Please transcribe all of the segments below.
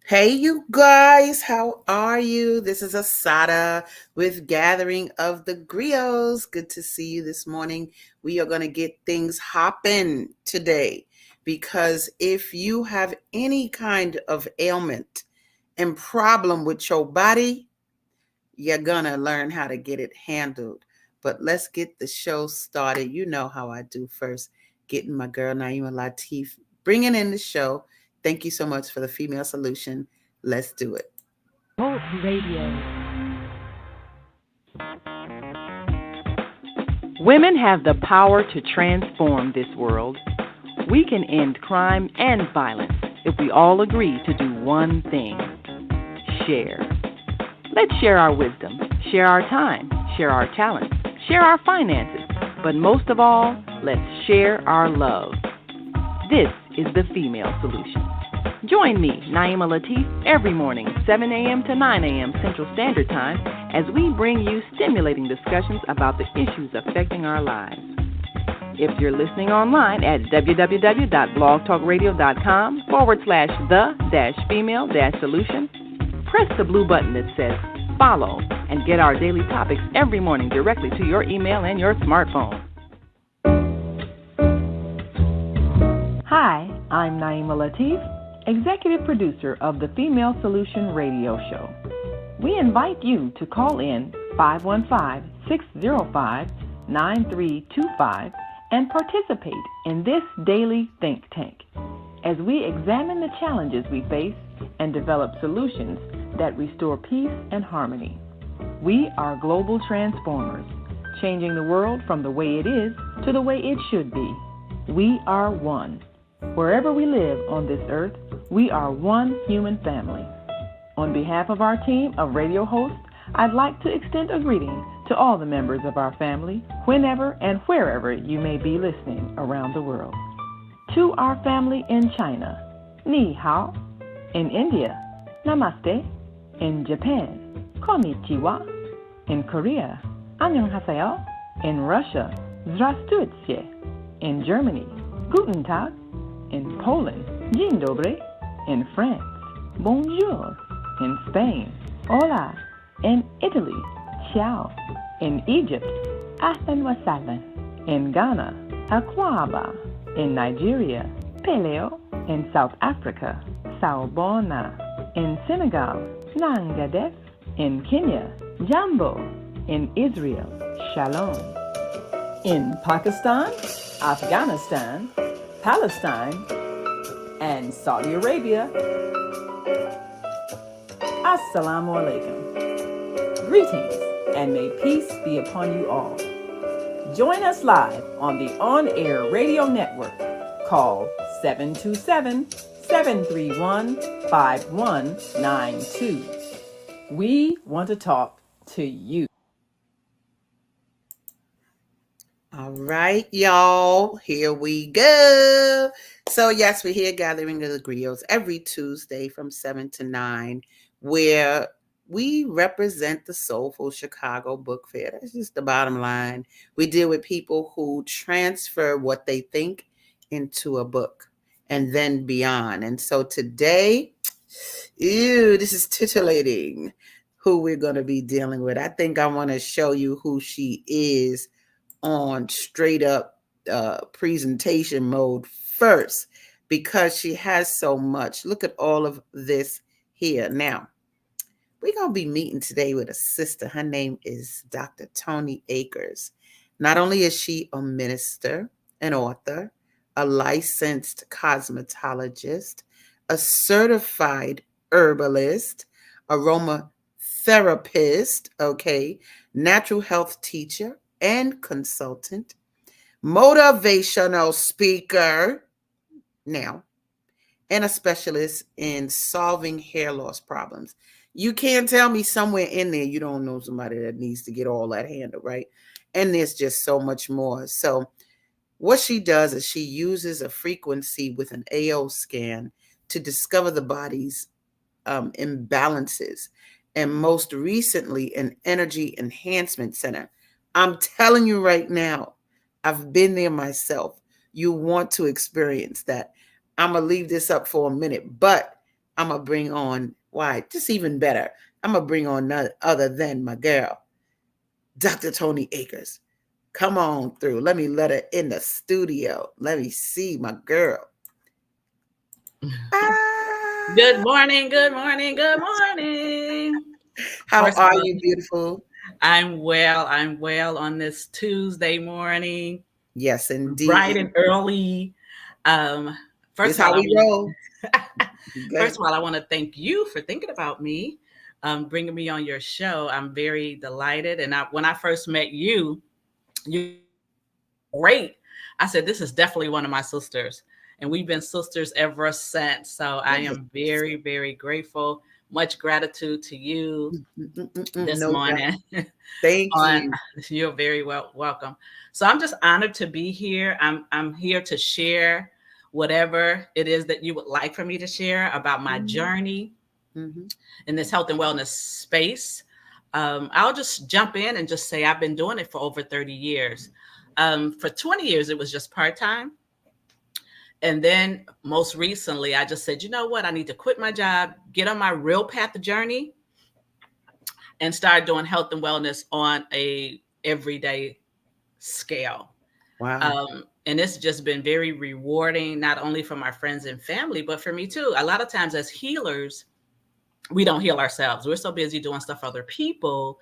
Hey, you guys, how are you? This is Asada with Gathering of the Griots. Good to see you this morning. We are going to get things hopping today because if you have any kind of ailment and problem with your body, you're going to learn how to get it handled. But let's get the show started. You know how I do first. Getting my girl Naima Latif, bringing in the show. Thank you so much for the female solution. Let's do it. Talk Radio. Women have the power to transform this world. We can end crime and violence if we all agree to do one thing: share. Let's share our wisdom, share our time, share our talents, share our finances, but most of all, let's share our love. This is the female solution. Join me, Naima Latif, every morning, 7 a.m. to 9 a.m. Central Standard Time, as we bring you stimulating discussions about the issues affecting our lives. If you're listening online at www.blogtalkradio.com/the-female-solution, press the blue button that says follow and get our daily topics every morning directly to your email and your smartphone. Hi, I'm Naima Latif, Executive Producer of the Female Solution Radio Show. We invite you to call in 515-605-9325 and participate in this daily think tank as we examine the challenges we face and develop solutions that restore peace and harmony. We are global transformers, changing the world from the way it is to the way it should be. We are one. Wherever we live on this earth, we are one human family. On behalf of our team of radio hosts, I'd like to extend a greeting to all the members of our family, whenever and wherever you may be listening around the world. To our family in China, Ni Hao. In India, Namaste. In Japan, Konnichiwa. In Korea, Annyeonghaseyo. In Russia, Здравствуйте. In Germany, Guten Tag. In Poland, Dzień dobry. In France, bonjour. In Spain, hola. In Italy, ciao. In Egypt, ahlan wa sahlan. In Ghana, akwaba. In Nigeria, peleo. In South Africa, sawubona. In Senegal, nangadef. In Kenya, jambo. In Israel, shalom. In Pakistan, Afghanistan, Palestine, and Saudi Arabia, Assalamu alaikum. Greetings, and may peace be upon you all. Join us live on the on-air radio network called 727-731-5192. We want to talk to you. All right, y'all, here we go. So, yes, we're here gathering the griots every Tuesday from 7 to 9, where we represent the Soulful Chicago Book Fair. That's just the bottom line. We deal with people who transfer what they think into a book and then beyond. And so today, this is titillating who we're going to be dealing with. I think I want to show you who she is on straight up presentation mode first, because she has so much. Look at all of this here. Now, we're going to be meeting today with a sister. Her name is Dr. Toni Akers. Not only is she a minister, an author, a licensed cosmetologist, a certified herbalist, aromatherapist, natural health teacher and consultant, motivational speaker now, and a specialist in solving hair loss problems. You can't tell me somewhere in there you don't know somebody that needs to get all that handled, right? And there's just so much more. So what she does is she uses a frequency with an AO scan to discover the body's imbalances, and most recently an energy enhancement center. I'm telling you right now, I've been there myself. You want to experience that. I'm going to leave this up for a minute, but I'm gonna bring on why just even better. I'm gonna bring on none other than my girl, Dr. Toni Akers. Come on through. Let me let her in the studio. Let me see my girl. Good Ah, morning, good morning, good morning. how First of are all, you, beautiful? I'm well. I'm well on this Tuesday morning, Yes, bright indeed. and early. Um, first This of all, how I we want roll. first Okay. of all, I want to thank you for thinking about me, bringing me on your show. I'm very delighted. And when I first met you, you great. I said, this is definitely one of my sisters. And we've been sisters ever since. So I Yes. am very, very grateful. Much gratitude to you this No doubt. morning. Thank On you. You're very welcome. So I'm just honored to be here. I'm here to share whatever it is that you would like for me to share about my Mhm, journey mhm, in this health and wellness space. I'll just jump in and just say I've been doing it for over 30 years. For 20 years, it was just part time. And then most recently, I just said, you know what? I need to quit my job, get on my real path journey, and start doing health and wellness on a everyday scale. wow. And it's just been very rewarding, not only for my friends and family, but for me too. A lot of times, as healers, we don't heal ourselves. We're so busy doing stuff for other people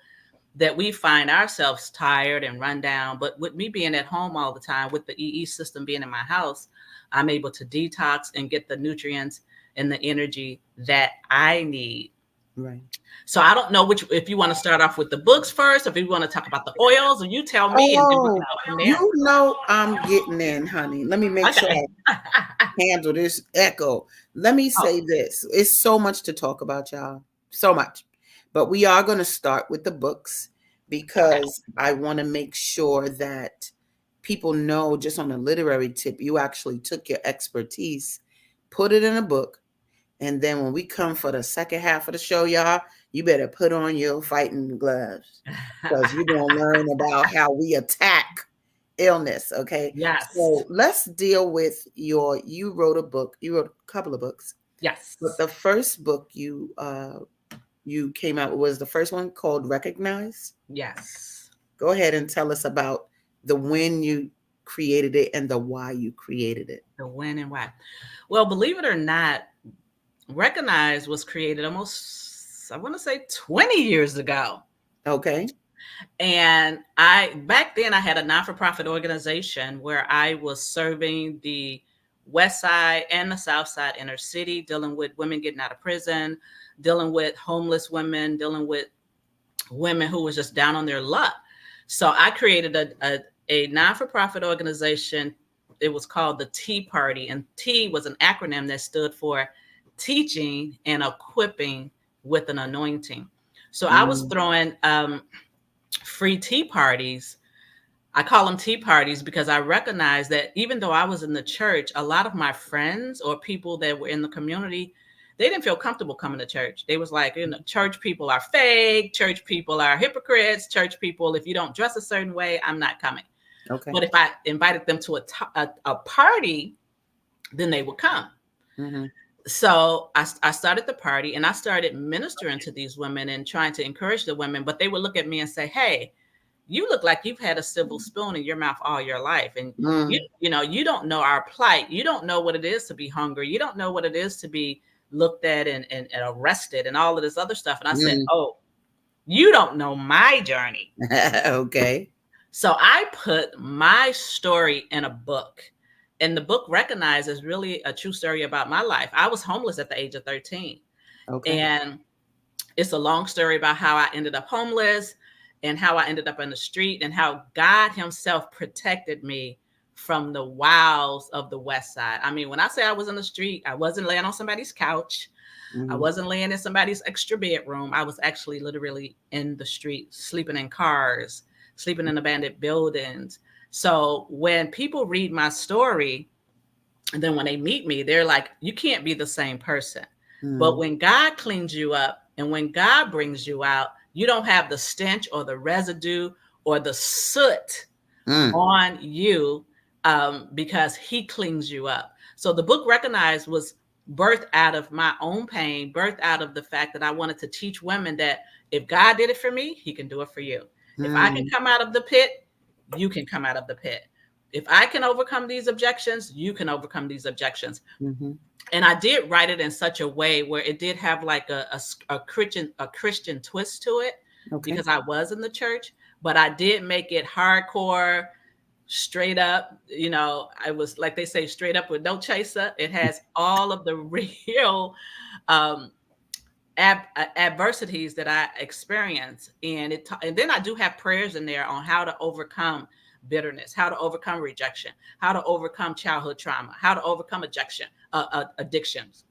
that we find ourselves tired and run down. But with me being at home all the time, with the EE system being in my house, I'm able to detox and get the nutrients and the energy that I need. Right. So I don't know which, if you want to start off with the books first, if you want to talk about the oils, or you tell me, and then we can Oh, go from there. you know I'm getting in, honey. Let me make sure Okay. I handle this echo. Let me Oh, say this. It's so much to talk about, y'all. So much. But we are going to start with the books okay. because I want to make sure that people know just on a literary tip, you actually took your expertise, put it in a book, and then when we come for the second half of the show, y'all, you better put on your fighting gloves because you're going to learn about how we attack illness. Okay. Yes. So let's deal with you wrote a book, you wrote a couple of books, but Yes. the first book you came out with was the first one called Recognize. Yes. Go ahead and tell us about the when you created it and the why you created it. The when and why. Well, believe it or not, Recognize was created almost, I want to say, 20 years ago. Okay. And back then, I had a non for profit organization where I was serving the West Side and the South Side inner city, dealing with women getting out of prison, dealing with homeless women, dealing with women who was just down on their luck. So I created a non for profit organization. It was called the Tea Party, and T was an acronym that stood for teaching and equipping with an anointing. So I was Mm, throwing free tea parties. I call them tea parties because I recognize that even though I was in the church, a lot of my friends or people that were in the community, they didn't feel comfortable coming to church. They was like, church people are fake, church people are hypocrites, church people, if you don't dress a certain way, I'm not coming. okay. But if I invited them to a party, then they would come. Mm-hmm. So I started the party and I started ministering to these women and trying to encourage the women, but they would look at me and say, hey, you look like you've had a silver spoon in your mouth all your life, and Mm, you don't know our plight. You don't know what it is to be hungry. You don't know what it is to be looked at and arrested and all of this other stuff. And I said, mm. oh, you don't know my journey. Okay. So I put my story in a book, and the book recognizes really a true story about my life. I was homeless at the age of 13, Okay. and it's a long story about how I ended up homeless and how I ended up in the street and how God Himself protected me from the wiles of the West Side. I mean, when I say I was in the street, I wasn't laying on somebody's couch. I Mm-hmm. wasn't laying in somebody's extra bedroom. I was actually literally in the street, sleeping in cars, sleeping in abandoned buildings. So when people read my story, and then when they meet me, they're like, you can't be the same person. But Mm, when God cleans you up and when God brings you out, you don't have the stench or the residue or the soot mm. on you, because He cleans you up. So the book Recognized was birthed out of my own pain, birthed out of the fact that I wanted to teach women that if God did it for me, he can do it for you. If I can Mm, come out of the pit, you can come out of the pit. If I can overcome these objections, you can overcome these objections. mm-hmm, And I did write it in such a way where it did have like a Christian twist to it okay. because I was in the church, but I did make it hardcore, straight up. I was, like they say, straight up with no chaser. It has all of the real um, adversities that I experience, and then I do have prayers in there on how to overcome bitterness, how to overcome rejection, how to overcome childhood trauma, how to overcome addictions,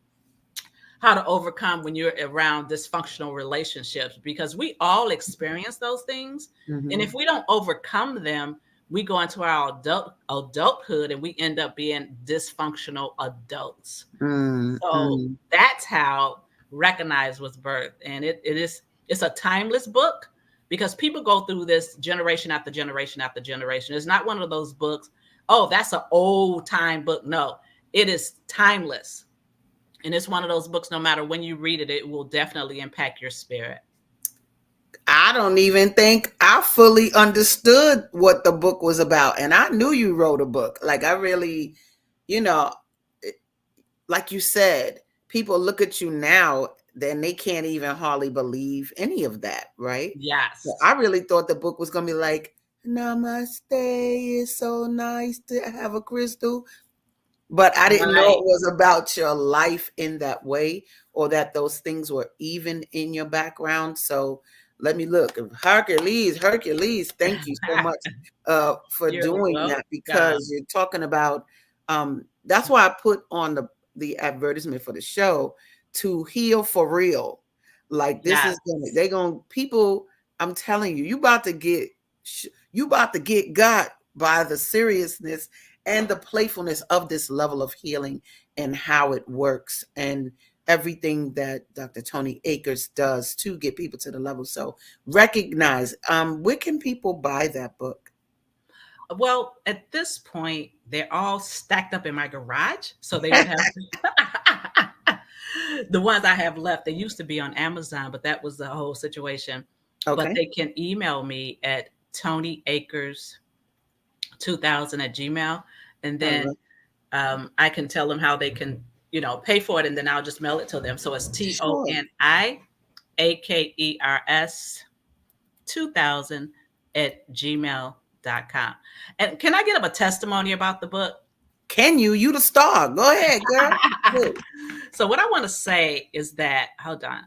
how to overcome when you're around dysfunctional relationships, because we all experience those things. And Mm-hmm. if we don't overcome them, we go into our adulthood and we end up being dysfunctional adults. Mm, So mm, that's how Recognize was birthed. And it's a timeless book because people go through this generation after generation after generation. It's not one of those books, oh, that's an old time book. No, it is timeless. And it's one of those books, no matter when you read it, it will definitely impact your spirit. I don't even think I fully understood what the book was about. And I knew you wrote a book. Like, I really, you know, like you said, people look at you now, then they can't even hardly believe any of that, right? So Yes. I really thought the book was going to be like, Namaste, it's so nice to have a crystal. But I didn't know Right. it was about your life in that way, or that those things were even in your background. So let me look. Hercules, thank you so much for You're doing that, because welcome. you're talking about that's why I put on the advertisement for the show, to heal for real. Like, this is gonna, Yes. they gonna, people, I'm telling you, you about to get got by the seriousness and the playfulness of this level of healing, and how it works, and everything that Dr. Toni Akers does to get people to the level. So recognize, where can people buy that book? Well, at this point, they're all stacked up in my garage, so they would have the ones I have left. They used to be on Amazon, but that was the whole situation. But Okay. they can email me at ToniAkers2000 at Gmail, and All then right. I can tell them how they can, pay for it, and then I'll just mail it to them. So it's Sure. ToniAkers2000 at gmail.com. And can I get up a testimony about the book? Can you? You the star. Go ahead, girl. Good. So what I want to say is that, hold on.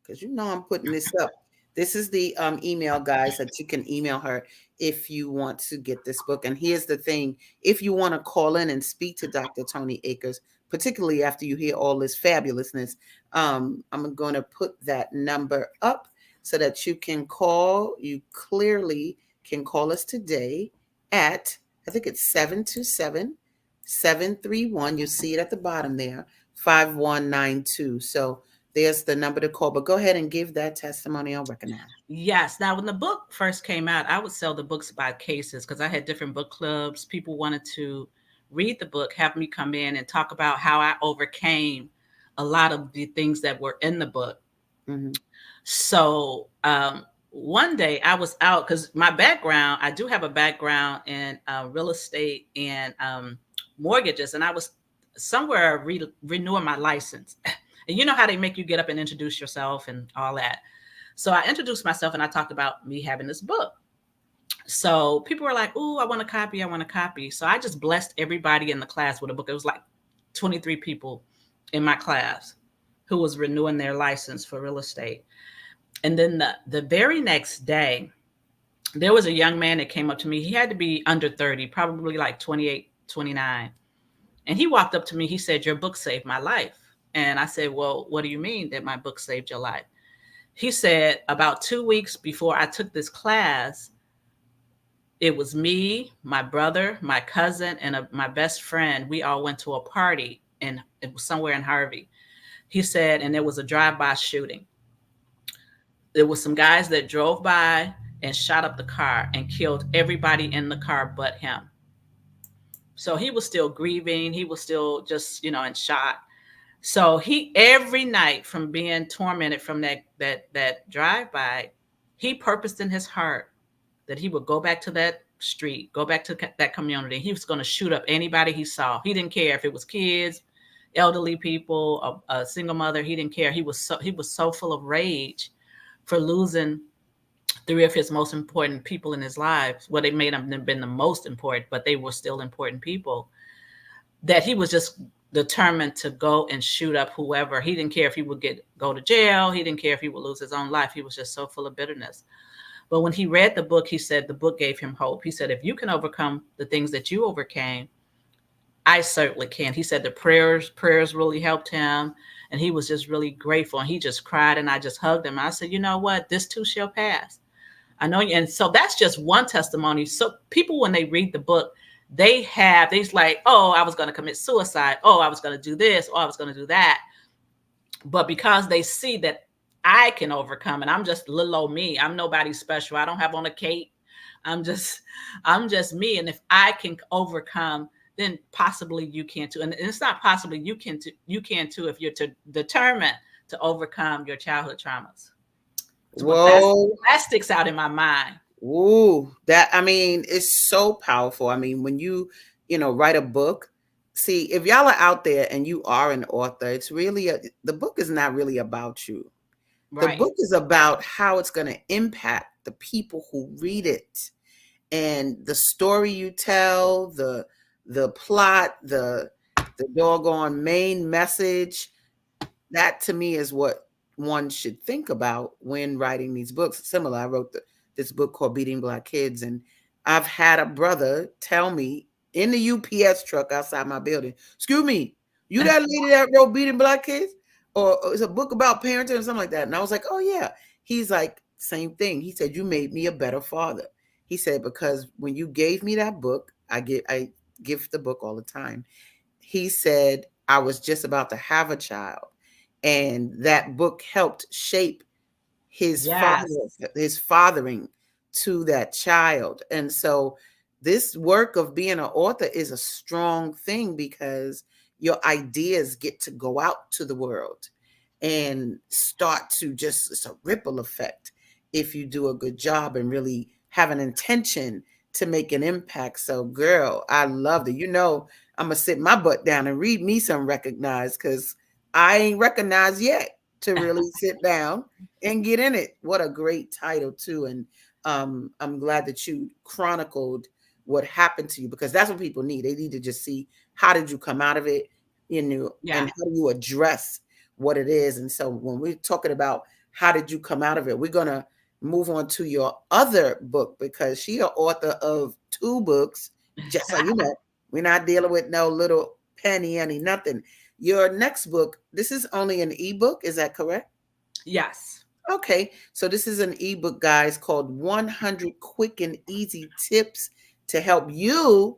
Because I'm putting this up. This is the email, guys, that you can email her if you want to get this book. And here's the thing: if you want to call in and speak to Dr. Toni Akers, particularly after you hear all this fabulousness, I'm going to put that number up so that you can call. You clearly can call us today at, I think it's 727-731. You see it at the bottom there, 5192. So there's the number to call. But go ahead and give that testimony on Recognize. Yes. Now, when the book first came out, I would sell the books by cases because I had different book clubs. People wanted to read the book, have me come in and talk about how I overcame a lot of the things that were in the book. Mm-hmm. So one day I was out because my background, I do have a background in real estate and mortgages, and I was somewhere renewing my license. And you know how they make you get up and introduce yourself and all that. So I introduced myself and I talked about me having this book. So people were like, "Ooh, I want a copy. I want a copy." So I just blessed everybody in the class with a book. It was like 23 people in my class who was renewing their license for real estate. And then the very next day, there was a young man that came up to me. He had to be under 30, probably like 28, 29. And he walked up to me. He said, "Your book saved my life." And I said, "Well, what do you mean that my book saved your life?" He said, "About 2 weeks before I took this class, it was me, my brother, my cousin, and my best friend. We all went to a party, and it was somewhere in Harvey." He said, and there was a drive-by shooting. There was some guys that drove by and shot up the car and killed everybody in the car but him. So he was still grieving. He was still just, in shock. So he every night from being tormented from that drive by, he purposed in his heart that he would go back to that street, go back to that community. He was going to shoot up anybody he saw. He didn't care if it was kids, elderly people, a single mother. He didn't care. He was so full of rage for losing three of his most important people in his life. Well, they made them been the most important, but they were still important people. That he was just determined to go and shoot up whoever. He didn't care if he would go to jail. He didn't care if he would lose his own life. He was just so full of bitterness. But when he read the book, he said the book gave him hope. He said, if you can overcome the things that you overcame, I certainly can. He said the prayers really helped him. And he was just really grateful. And he just cried, and I just hugged him. I said, you know what? This too shall pass. I know. And so that's just one testimony. So people, when they read the book, they's like, oh, I was going to commit suicide. Oh, I was going to do this. Oh, I was going to do that. But because they see that I can overcome, and I'm just little old me. I'm nobody special. I don't have on a cape. I'm just, I'm just me. And if I can overcome, then possibly you can too. And it's not possibly you can too if you're determined to overcome your childhood traumas. So what Whoa. that sticks out in my mind. Ooh, that I mean, it's so powerful. I mean, when you write a book, see, if y'all are out there and you are an author, it's really the book is not really about you. The Right. book is about how it's going to impact the people who read it, and the story you tell, the plot, the doggone main message. That to me is what one should think about when writing these books. Similar, I wrote this book called Beating Black Kids, and I've had a brother tell me in the UPS truck outside my building, excuse me, you that lady that wrote Beating Black Kids? Or it's a book about parenting or something like that. And I was like, oh yeah. He's like, same thing. He said, you made me a better father. He said, because when you gave me that book, I give the book all the time. He said, I was just about to have a child, and that book helped shape his father Yes. his fathering to that child. And so this work of being an author is a strong thing, because your ideas get to go out to the world and start to just, it's a ripple effect if you do a good job and really have an intention to make an impact. So girl, I loved it. I'm gonna sit my butt down and read me some Recognized, because I ain't recognized yet to really sit down and get in it. What a great title too. And I'm glad that you chronicled what happened to you, because that's what people need. They need to just see, how did you come out of it, Yeah. and how do you address what it is. And so when we're talking about how did you come out of it, we're gonna move on to your other book, because she an author of two books, just so you know. We're not dealing with no little penny, any nothing. Your next book, this is only an ebook, is that correct? Yes. Okay, so this is an ebook, guys, called 100 Quick and Easy Tips to Help You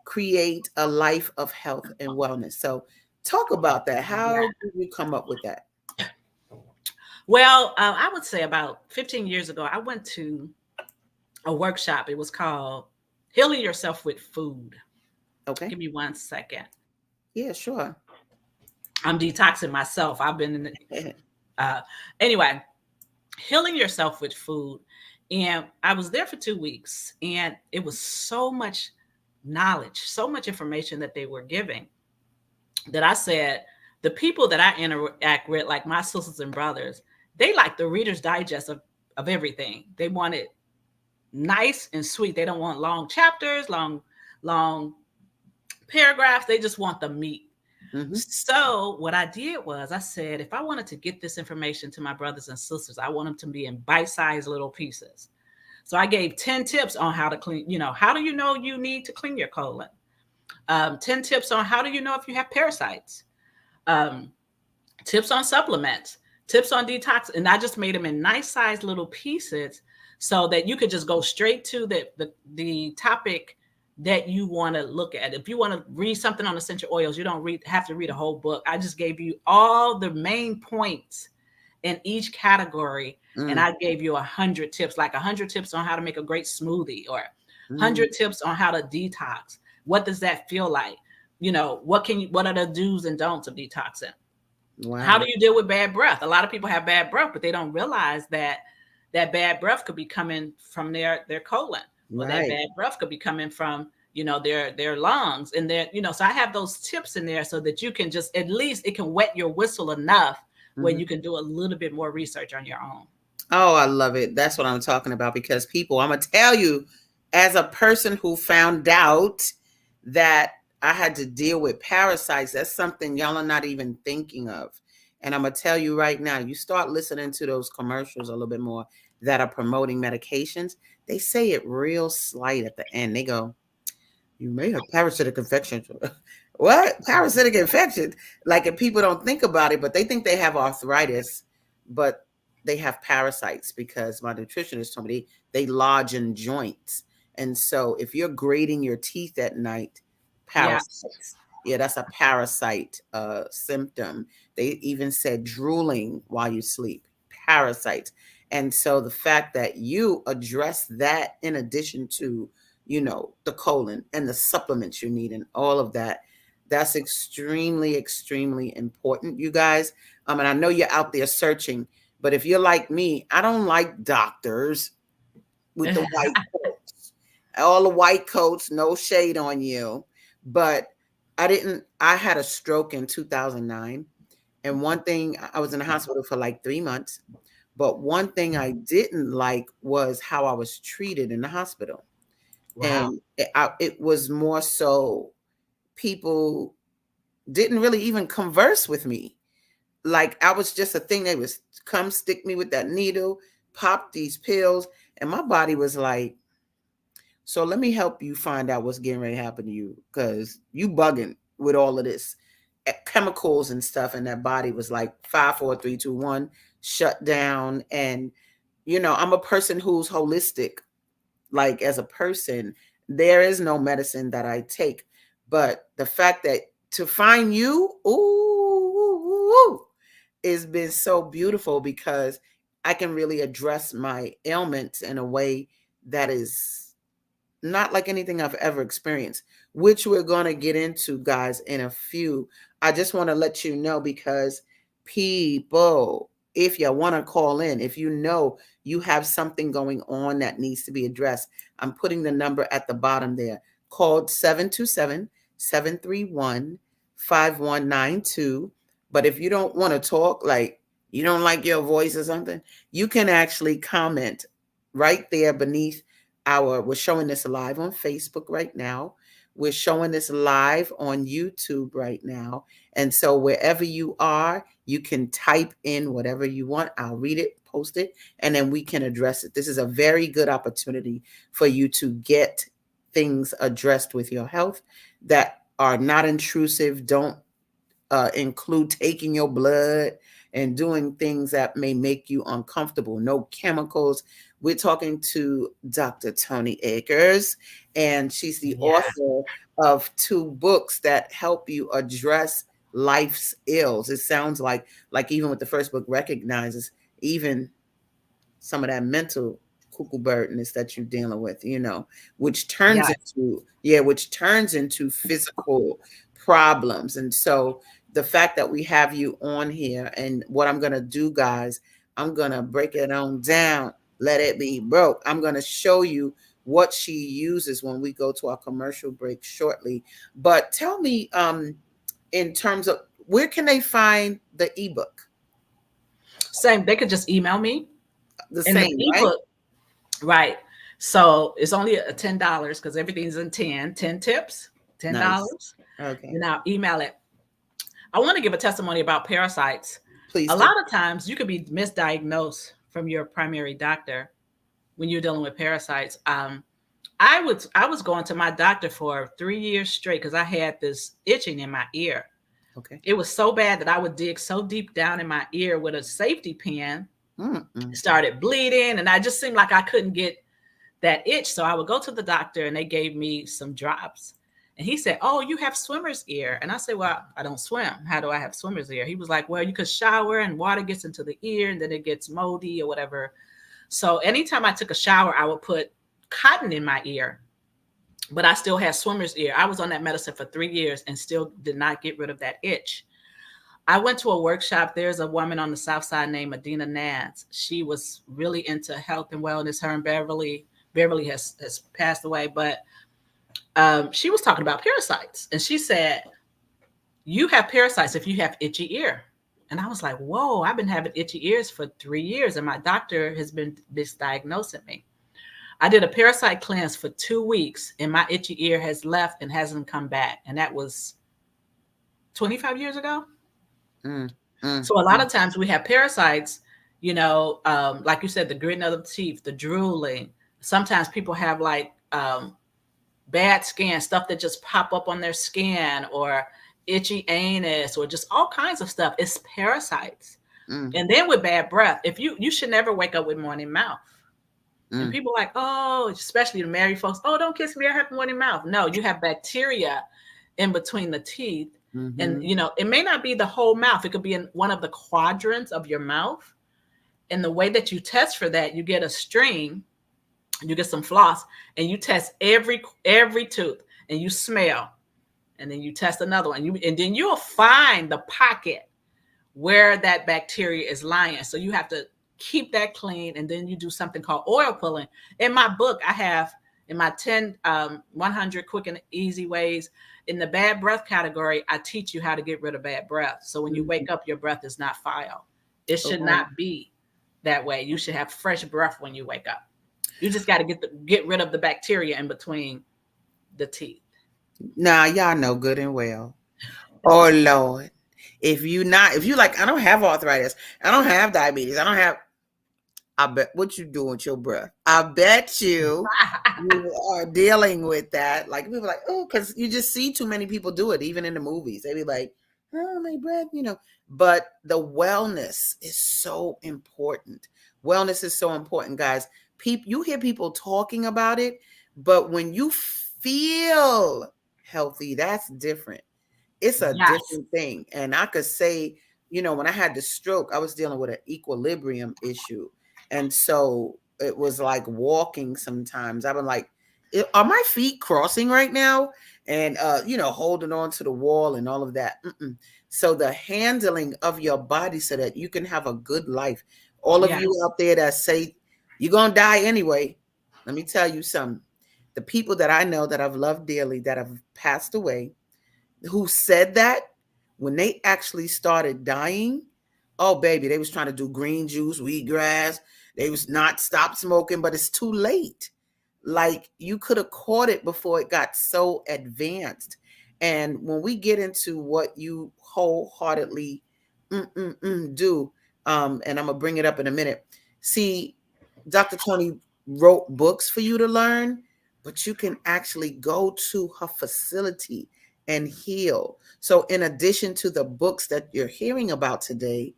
Create a Life of Health and Wellness. So, talk about that. Yeah. How did you come up with that? Well, I would say about 15 years ago, I went to a workshop. It was called Healing Yourself with Food. Okay. Give me 1 second. Yeah, sure. I'm detoxing myself. I've been in uh, anyway, healing yourself with food. And I was there for 2 weeks, and it was so much knowledge, so much information that they were giving, that I said, the people that I interact with, like my sisters and brothers, they like the Reader's Digest of everything. They want it nice and sweet. They don't want long chapters, long paragraphs. They just want the meat. Hmm. So what I did was, I said, if I wanted to get this information to my brothers and sisters, I want them to be in bite-sized little pieces. So I gave 10 tips on how to clean, how do you know you need to clean your colon? 10 tips on how do you know if you have parasites? Um, Tips on supplements, tips on detox. And I just made them in nice sized little pieces, so that you could just go straight to the topic that you want to look at. If you want to read something on essential oils, you don't have to read a whole book. I just gave you all the main points in each category. And Mm, I gave you 100 tips, like 100 tips on how to make a great smoothie, or mm, 100 tips on how to detox. What does that feel like? What are the do's and don'ts of detoxing? How Wow. do you deal with bad breath? A lot of people have bad breath, but they don't realize that that bad breath could be coming from their colon, or that Right. bad breath could be coming from their lungs and so I have those tips in there so that you can just, at least it can wet your whistle enough where Mhm. you can do a little bit more research on your own. Oh, I love it. That's what I'm talking about because people, I'm going to tell you, as a person who found out that I had to deal with parasites, that's something y'all are not even thinking of. And I'm going to tell you right now, you start listening to those commercials a little bit more that are promoting medications, they say it real slight at the end. They go, you may have parasitic infection. What? Parasitic infection? Like, if people don't think about it, but they think they have arthritis, but they have parasites because my nutritionist told me they lodge in joints. And so if you're grating your teeth at night, Yes. parasites. Yeah, that's a parasite symptom. They even said drooling while you sleep, parasites. And so the fact that you address that in addition to the colon and the supplements you need and all of that, that's extremely, extremely important, you guys. And I know you're out there searching, but if you're like me, I don't like doctors with the white coats, all the white coats, no shade on you. But I had a stroke in 2009. And one thing, I was in the hospital for like 3 months. But one thing I didn't like was how I was treated in the hospital. Wow. And it was more so people didn't really even converse with me. Like, I was just a thing. They was come stick me with that needle, pop these pills, and my body was like, so let me help you find out what's getting ready to happen to you because you bugging with all of this chemicals and stuff. And that body was like 5, 4, 3, 2, 1, shut down. And I'm a person who's holistic. Like, as a person, there is no medicine that I take. But the fact that to find you, ooh, it's been so beautiful because I can really address my ailments in a way that is not like anything I've ever experienced, which we're going to get into, guys, in a few. I just want to let you know because people, if you want to call in, if you have something going on that needs to be addressed, I'm putting the number at the bottom there called 727-731-5192. But if you don't want to talk, like you don't like your voice or something, you can actually comment right there beneath we're showing this live on Facebook right now. We're showing this live on YouTube right now. And so wherever you are, you can type in whatever you want. I'll read it, post it, and then we can address it. This is a very good opportunity for you to get things addressed with your health that are not intrusive, don't include taking your blood and doing things that may make you uncomfortable. No chemicals. We're talking to Dr. Toni Akers, and she's the Yeah. author of 2 books that help you address life's ills. It sounds like even with the first book recognizes even some of that mental cuckoo birdness that you're dealing with, which turns Yes. into physical problems. And so the fact that we have you on here, and what I'm gonna do, guys, I'm gonna break it on down, let it be broke. I'm gonna show you what she uses when we go to our commercial break shortly. But tell me, in terms of where can they find the ebook? Same. They could just email me. The And the same, right? ebook, right? So it's only a $10 because everything's in 10 tips, Nice. $10. Okay. Then I'll email it. I want to give a testimony about parasites. Please A do. lot of times you could be misdiagnosed from your primary doctor when you're dealing with parasites. I was going to my doctor for 3 years straight because I had this itching in my ear. Okay. It was so bad that I would dig so deep down in my ear with a safety pin. It Mm-mm. started bleeding, and I just seemed like I couldn't get that itch. So I would go to the doctor, and they gave me some drops. And he said, "Oh, you have swimmer's ear." And I said, "Well, I don't swim. How do I have swimmer's ear?" He was like, "Well, you could shower and water gets into the ear and then it gets moldy or whatever." So anytime I took a shower, I would put cotton in my ear but I still had swimmer's ear. I was on that medicine for 3 years and still did not get rid of that itch. I went to a workshop. There's a woman on the South Side named Medina Nance. She was really into health and wellness. Her and Beverly. Beverly has passed away, but she was talking about parasites. And she said, you have parasites if you have itchy ear. And I was like, whoa, I've been having itchy ears for 3 years, and my doctor has been misdiagnosing me. I did a parasite cleanse for 2 weeks, and my itchy ear has left and hasn't come back. And that was 25 years ago. Mm, mm, So a lot mm, of times we have parasites, like you said, the gritting of the teeth, the drooling. Sometimes people have like bad skin, stuff that just pop up on their skin, or itchy anus, or just all kinds of stuff. It's parasites. mm, And then with bad breath, if you should never wake up with morning mouth. And mm, people are like, oh, especially the married folks, oh, don't kiss me, I have morning mouth. No, you have bacteria in between the teeth. And mhm, it may not be the whole mouth. It could be in one of the quadrants of your mouth. And the way that you test for that, you get a string, you get some floss, and you test every tooth, and you smell, and then you test another one, and then you'll find the pocket where that bacteria is lying. So you have to keep that clean, and then you do something called oil pulling. In my book, I have in my 10 100 quick and easy ways. In the bad breath category, I teach you how to get rid of bad breath. So when you mhm. wake up, your breath is not foul. It should Oh, not be that way. You should have fresh breath when you wake up. You just got to get rid of the bacteria in between the teeth. now y'all know good and well. Oh Lord. If you like, I don't have arthritis, I don't have diabetes, I don't have, I bet what you do with your breath. I bet you are dealing with that. Like people are like, oh, because you just see too many people do it, even in the movies. They be like, oh, my breath. But the wellness is so important. Wellness is so important, guys. People, you hear people talking about it, but when you feel healthy, that's different. It's a Yes, different thing. And I could say, when I had the stroke, I was dealing with an equilibrium issue. And so it was like walking sometimes. I've been like, are my feet crossing right now? And, holding on to the wall and all of that. Mm-mm. So the handling of your body so that you can have a good life. All of you yes. out there that say you're going to die anyway, let me tell you something. The people that I know that I've loved dearly that have passed away, who said that, when they actually started dying, oh baby, they was trying to do green juice, wheatgrass. They was not stop smoking, but it's too late. Like you could have caught it before it got so advanced. And when we get into what you wholeheartedly do, and I'm gonna bring it up in a minute. See, Dr. Tony wrote books for you to learn, but you can actually go to her facility and heal. So, in addition to the books that you're hearing about today,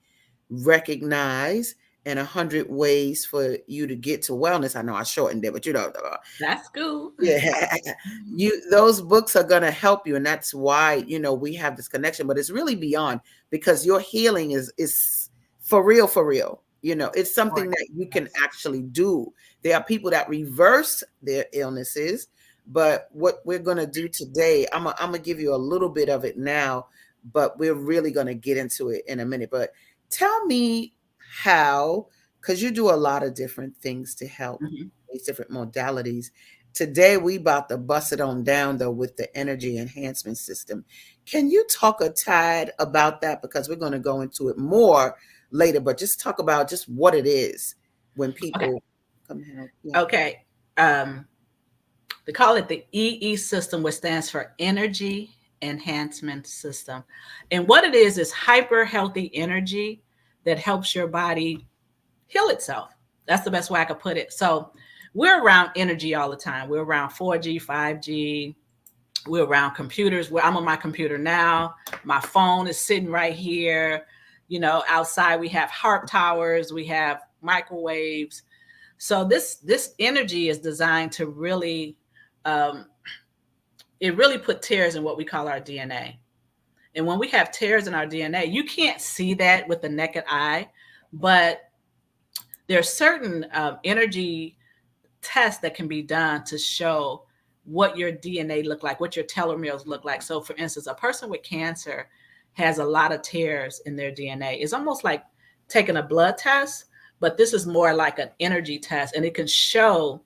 recognize and 100 ways for you to get to wellness. I know I shortened it, but That's cool. yeah, those books are going to help you, and that's why we have this connection. But it's really beyond, because your healing is for real, for real. It's something Right. that you can Yes. actually do. There are people that reverse their illnesses, but what we're going to do today, I'm gonna give you a little bit of it now, but we're really going to get into it in a minute. But tell me how, because you do a lot of different things to help, Mhm. these different modalities. Today we about to bust it on down though with the energy enhancement system. Can you talk a tad about that? Because we're going to go into it more later, but just talk about just what it is when Okay. people come help. Yeah. Okay. Um, they call it the EE system, which stands for Energy Enhancement System. And what it is hyper healthy energy that helps your body heal itself. That's the best way I could put it. So we're around energy all the time. We're around 4G, 5G. We're around computers. I'm on my computer now. My phone is sitting right here. Outside we have harp towers. We have microwaves. So this energy is designed to really, um, it really put tears in what we call our DNA. And when we have tears in our DNA, you can't see that with the naked eye, but there's certain energy tests that can be done to show what your DNA look like, what your telomeres look like. So for instance, a person with cancer has a lot of tears in their DNA. It's almost like taking a blood test, but this is more like an energy test, and it can show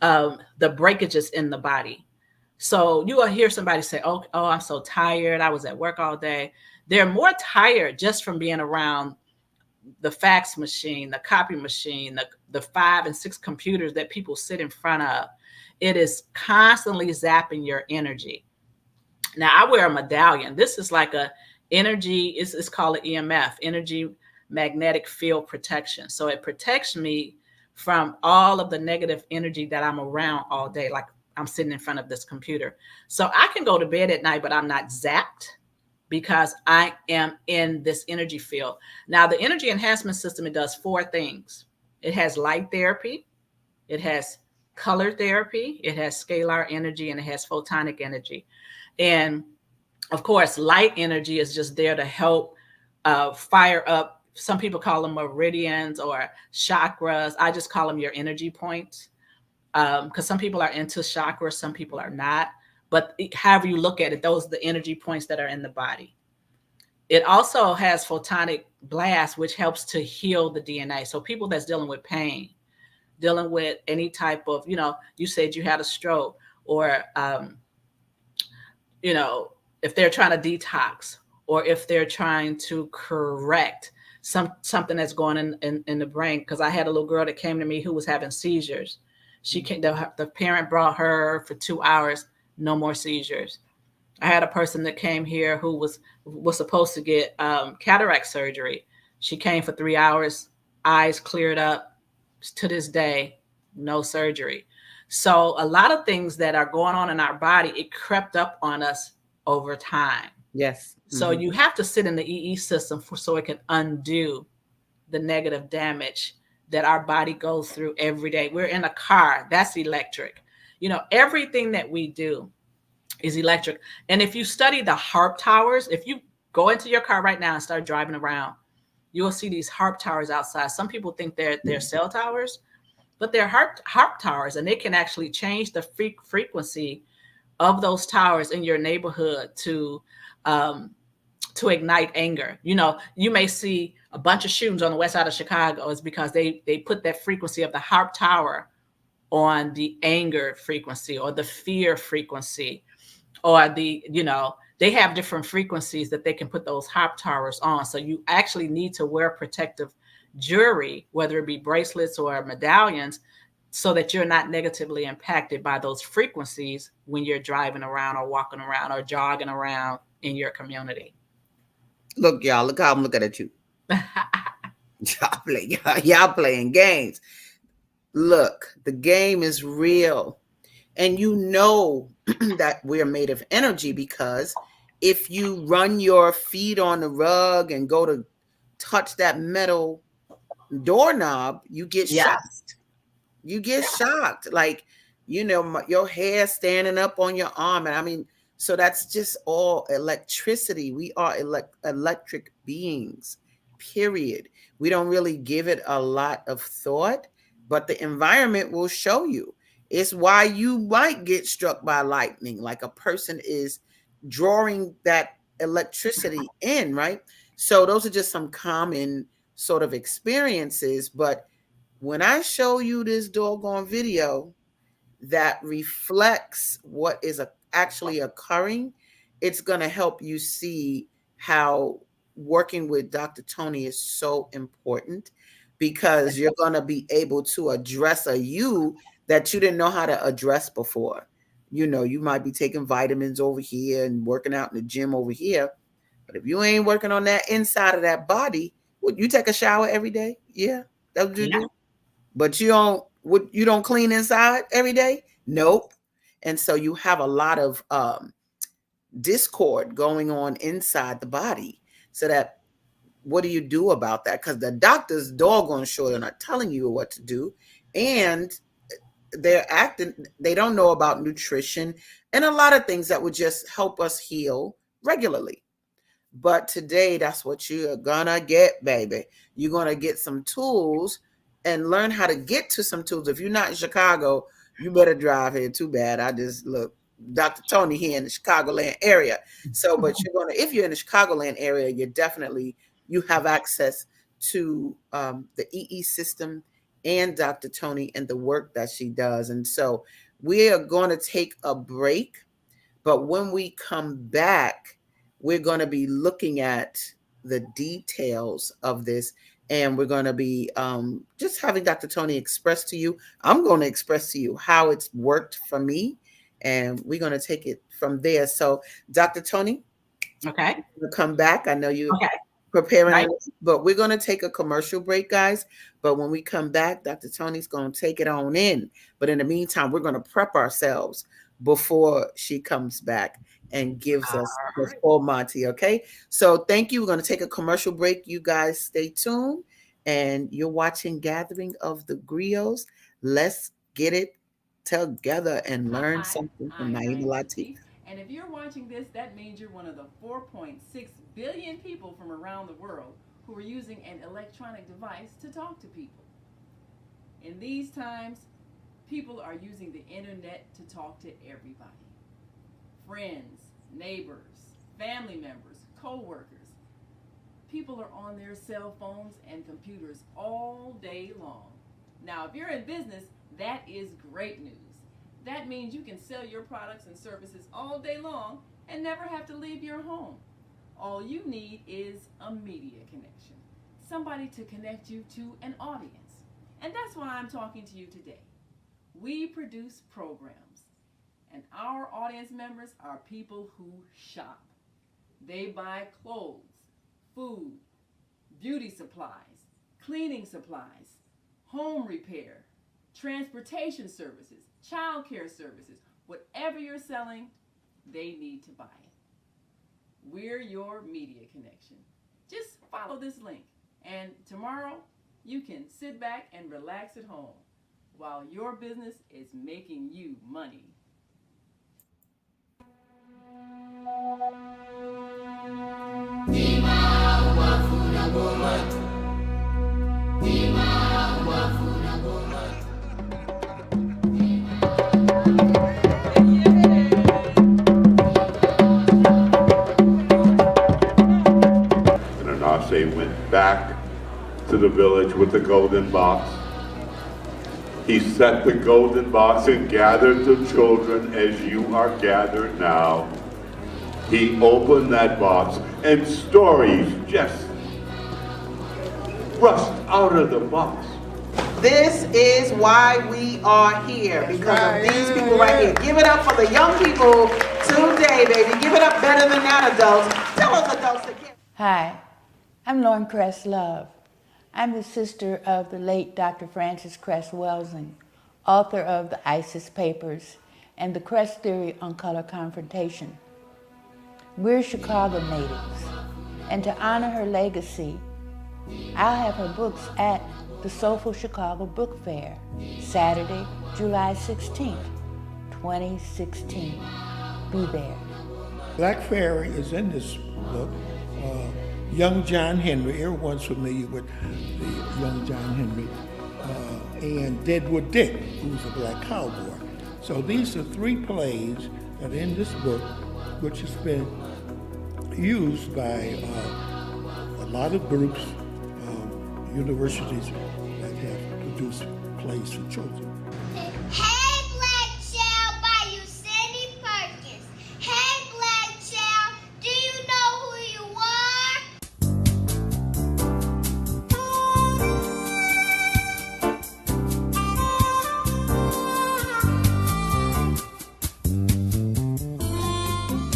the breakages in the body. So you will hear somebody say, oh, I'm so tired. I was at work all day. They're more tired just from being around the fax machine, the copy machine, the 5 and 6 computers that people sit in front of. It is constantly zapping your energy. Now I wear a medallion. This is like a energy, it's called an EMF, energy magnetic field protection. So it protects me from all of the negative energy that I'm around all day. Like I'm sitting in front of this computer. So I can go to bed at night, but I'm not zapped because I am in this energy field. Now, the energy enhancement system, it does 4 things. It has light therapy, it has color therapy, it has scalar energy, and it has photonic energy. And of course, light energy is just there to help fire up. Some people call them meridians or chakras. I just call them your energy points, because some people are into chakras, some people are not. But however you look at it, those are the energy points that are in the body. It also has photonic blast, which helps to heal the DNA. So people that's dealing with pain, dealing with any type of, you said you had a stroke, or you know, if they're trying to detox, or if they're trying to correct something that's going in the brain. Because I had a little girl that came to me who was having seizures. She came, the parent brought her for 2 hours, no more seizures. I had a person that came here who was supposed to get cataract surgery. She came for 3 hours, eyes cleared up. To this day, no surgery. So a lot of things that are going on in our body, it crept up on us over time. Yes. So you have to sit in the EE system so it can undo the negative damage that our body goes through every day. We're in a car, that's electric. Everything that we do is electric. And if you study the harp towers, if you go into your car right now and start driving around, you will see these harp towers outside. Some people think they're cell towers, but they're harp towers, and they can actually change the frequency of those towers in your neighborhood to ignite anger. You may see a bunch of shootings on the west side of Chicago is because they put that frequency of the harp tower on the anger frequency or the fear frequency, or they have different frequencies that they can put those harp towers on. So you actually need to wear protective jewelry, whether it be bracelets or medallions, so that you're not negatively impacted by those frequencies when you're driving around or walking around or jogging around in your community. Look, y'all, look how I'm looking at you. Y'all playing games. Look, the game is real. And that we're made of energy, because if you run your feet on the rug and go to touch that metal doorknob, you get shocked. You get shocked. Like, your hair standing up on your arm. And I mean, so that's just all electricity. We are electric beings, period. We don't really give it a lot of thought, but the environment will show you. It's why you might get struck by lightning, like a person is drawing that electricity in, right? So those are just some common sort of experiences. But when I show you this doggone video that reflects what is actually occurring, it's going to help you see how working with Dr. Toni is so important, because you're going to be able to address a you that you didn't know how to address before. You might be taking vitamins over here and working out in the gym over here, but if you ain't working on that inside of that body, would you take a shower every day? Yeah, that's what you do. But you don't clean inside every day? Nope. And so you have a lot of discord going on inside the body. So that, what do you do about that? Because the doctors doggone sure they're not telling you what to do. And they don't know about nutrition and a lot of things that would just help us heal regularly. But today, that's what you're gonna get, baby. You're gonna get some tools and learn how to get to some tools. If you're not in Chicago, You better drive here. Too bad. I just look. Dr. Tony here in the Chicagoland area. So, but if you're in the Chicagoland area, you have access to the EE system and Dr. Tony and the work that she does. And so we are going to take a break. But when we come back, we're going to be looking at the details of this. And we're going to be just having Dr. Tony express to you. I'm going to express to you how it's worked for me. And we're going to take it from there. So, Dr. Tony, Okay. we'll come back. I know you're Okay. preparing, Right. but we're going to take a commercial break, guys. But when we come back, Dr. Tony's going to take it on in. But in the meantime, we're going to prep ourselves before she comes back and gives us the full Monty, okay? So thank you. We're going to take a commercial break. You guys stay tuned. And you're watching Gathering of the Griots. Let's get it together and learn something from Naima Latif. And if you're watching this, that means you're one of the 4.6 billion people from around the world who are using an electronic device to talk to people. In these times, people are using the internet to talk to everybody. Friends, neighbors, family members, co-workers. People are on their cell phones and computers all day long. Now, if you're in business, that is great news. That means you can sell your products and services all day long and never have to leave your home. All you need is a media connection, somebody to connect you to an audience. And that's why I'm talking to you today. We produce programs, and our audience members are people who shop. They buy clothes, food, beauty supplies, cleaning supplies, home repair, transportation services, child care services. Whatever you're selling, they need to buy it. We're your media connection. Just follow this link, and tomorrow you can sit back and relax at home while your business is making you money. And went back to the village with the golden box. He set the golden box and gathered the children as you are gathered now. He opened that box and stories just rushed out of the box. This is why we are here, because of these people right here. Give it up for the young people today, baby. Give it up better than that, adults. Tell us, adults, again. Hi, I'm Lauren Cress Love. I'm the sister of the late Dr. Francis Cress Welsing, author of the ISIS Papers and the Cress Theory on Color Confrontation. We're Chicago natives, and to honor her legacy, I'll have her books at the Soulful Chicago Book Fair, Saturday, July 16th, 2016. Be there. Black Fairy is in this book. Young John Henry, everyone's familiar with the young John Henry, and Deadwood Dick, who's a black cowboy. So these are three plays that are in this book, which has been used by a lot of groups, universities that have produced plays for children. Hey, Black Child by Cindy Perkins. Hey, Black Child, do you know who you are?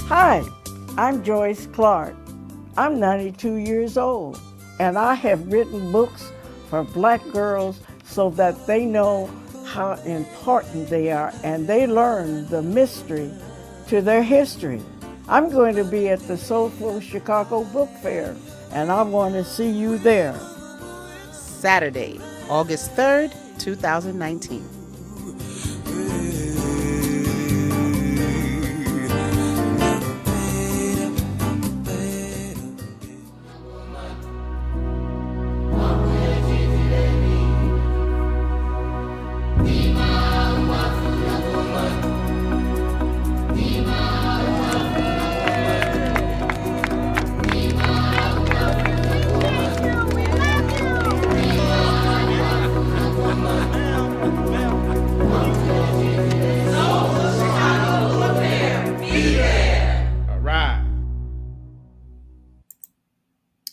Hi, I'm Joyce Clark. I'm 92 years old, and I have written books for black girls so that they know how important they are and they learn the mystery to their history. I'm going to be at the Soulful Chicago Book Fair, and I want to see you there. Saturday, August 3rd, 2019. Be my wife.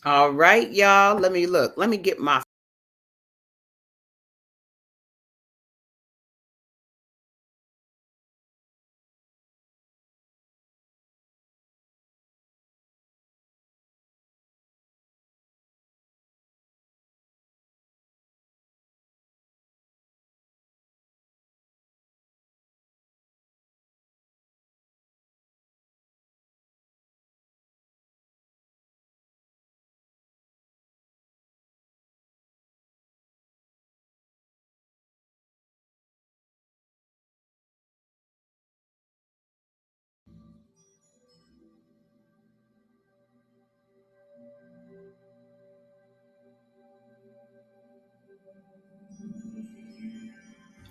All right, y'all. Let me look. Let me get my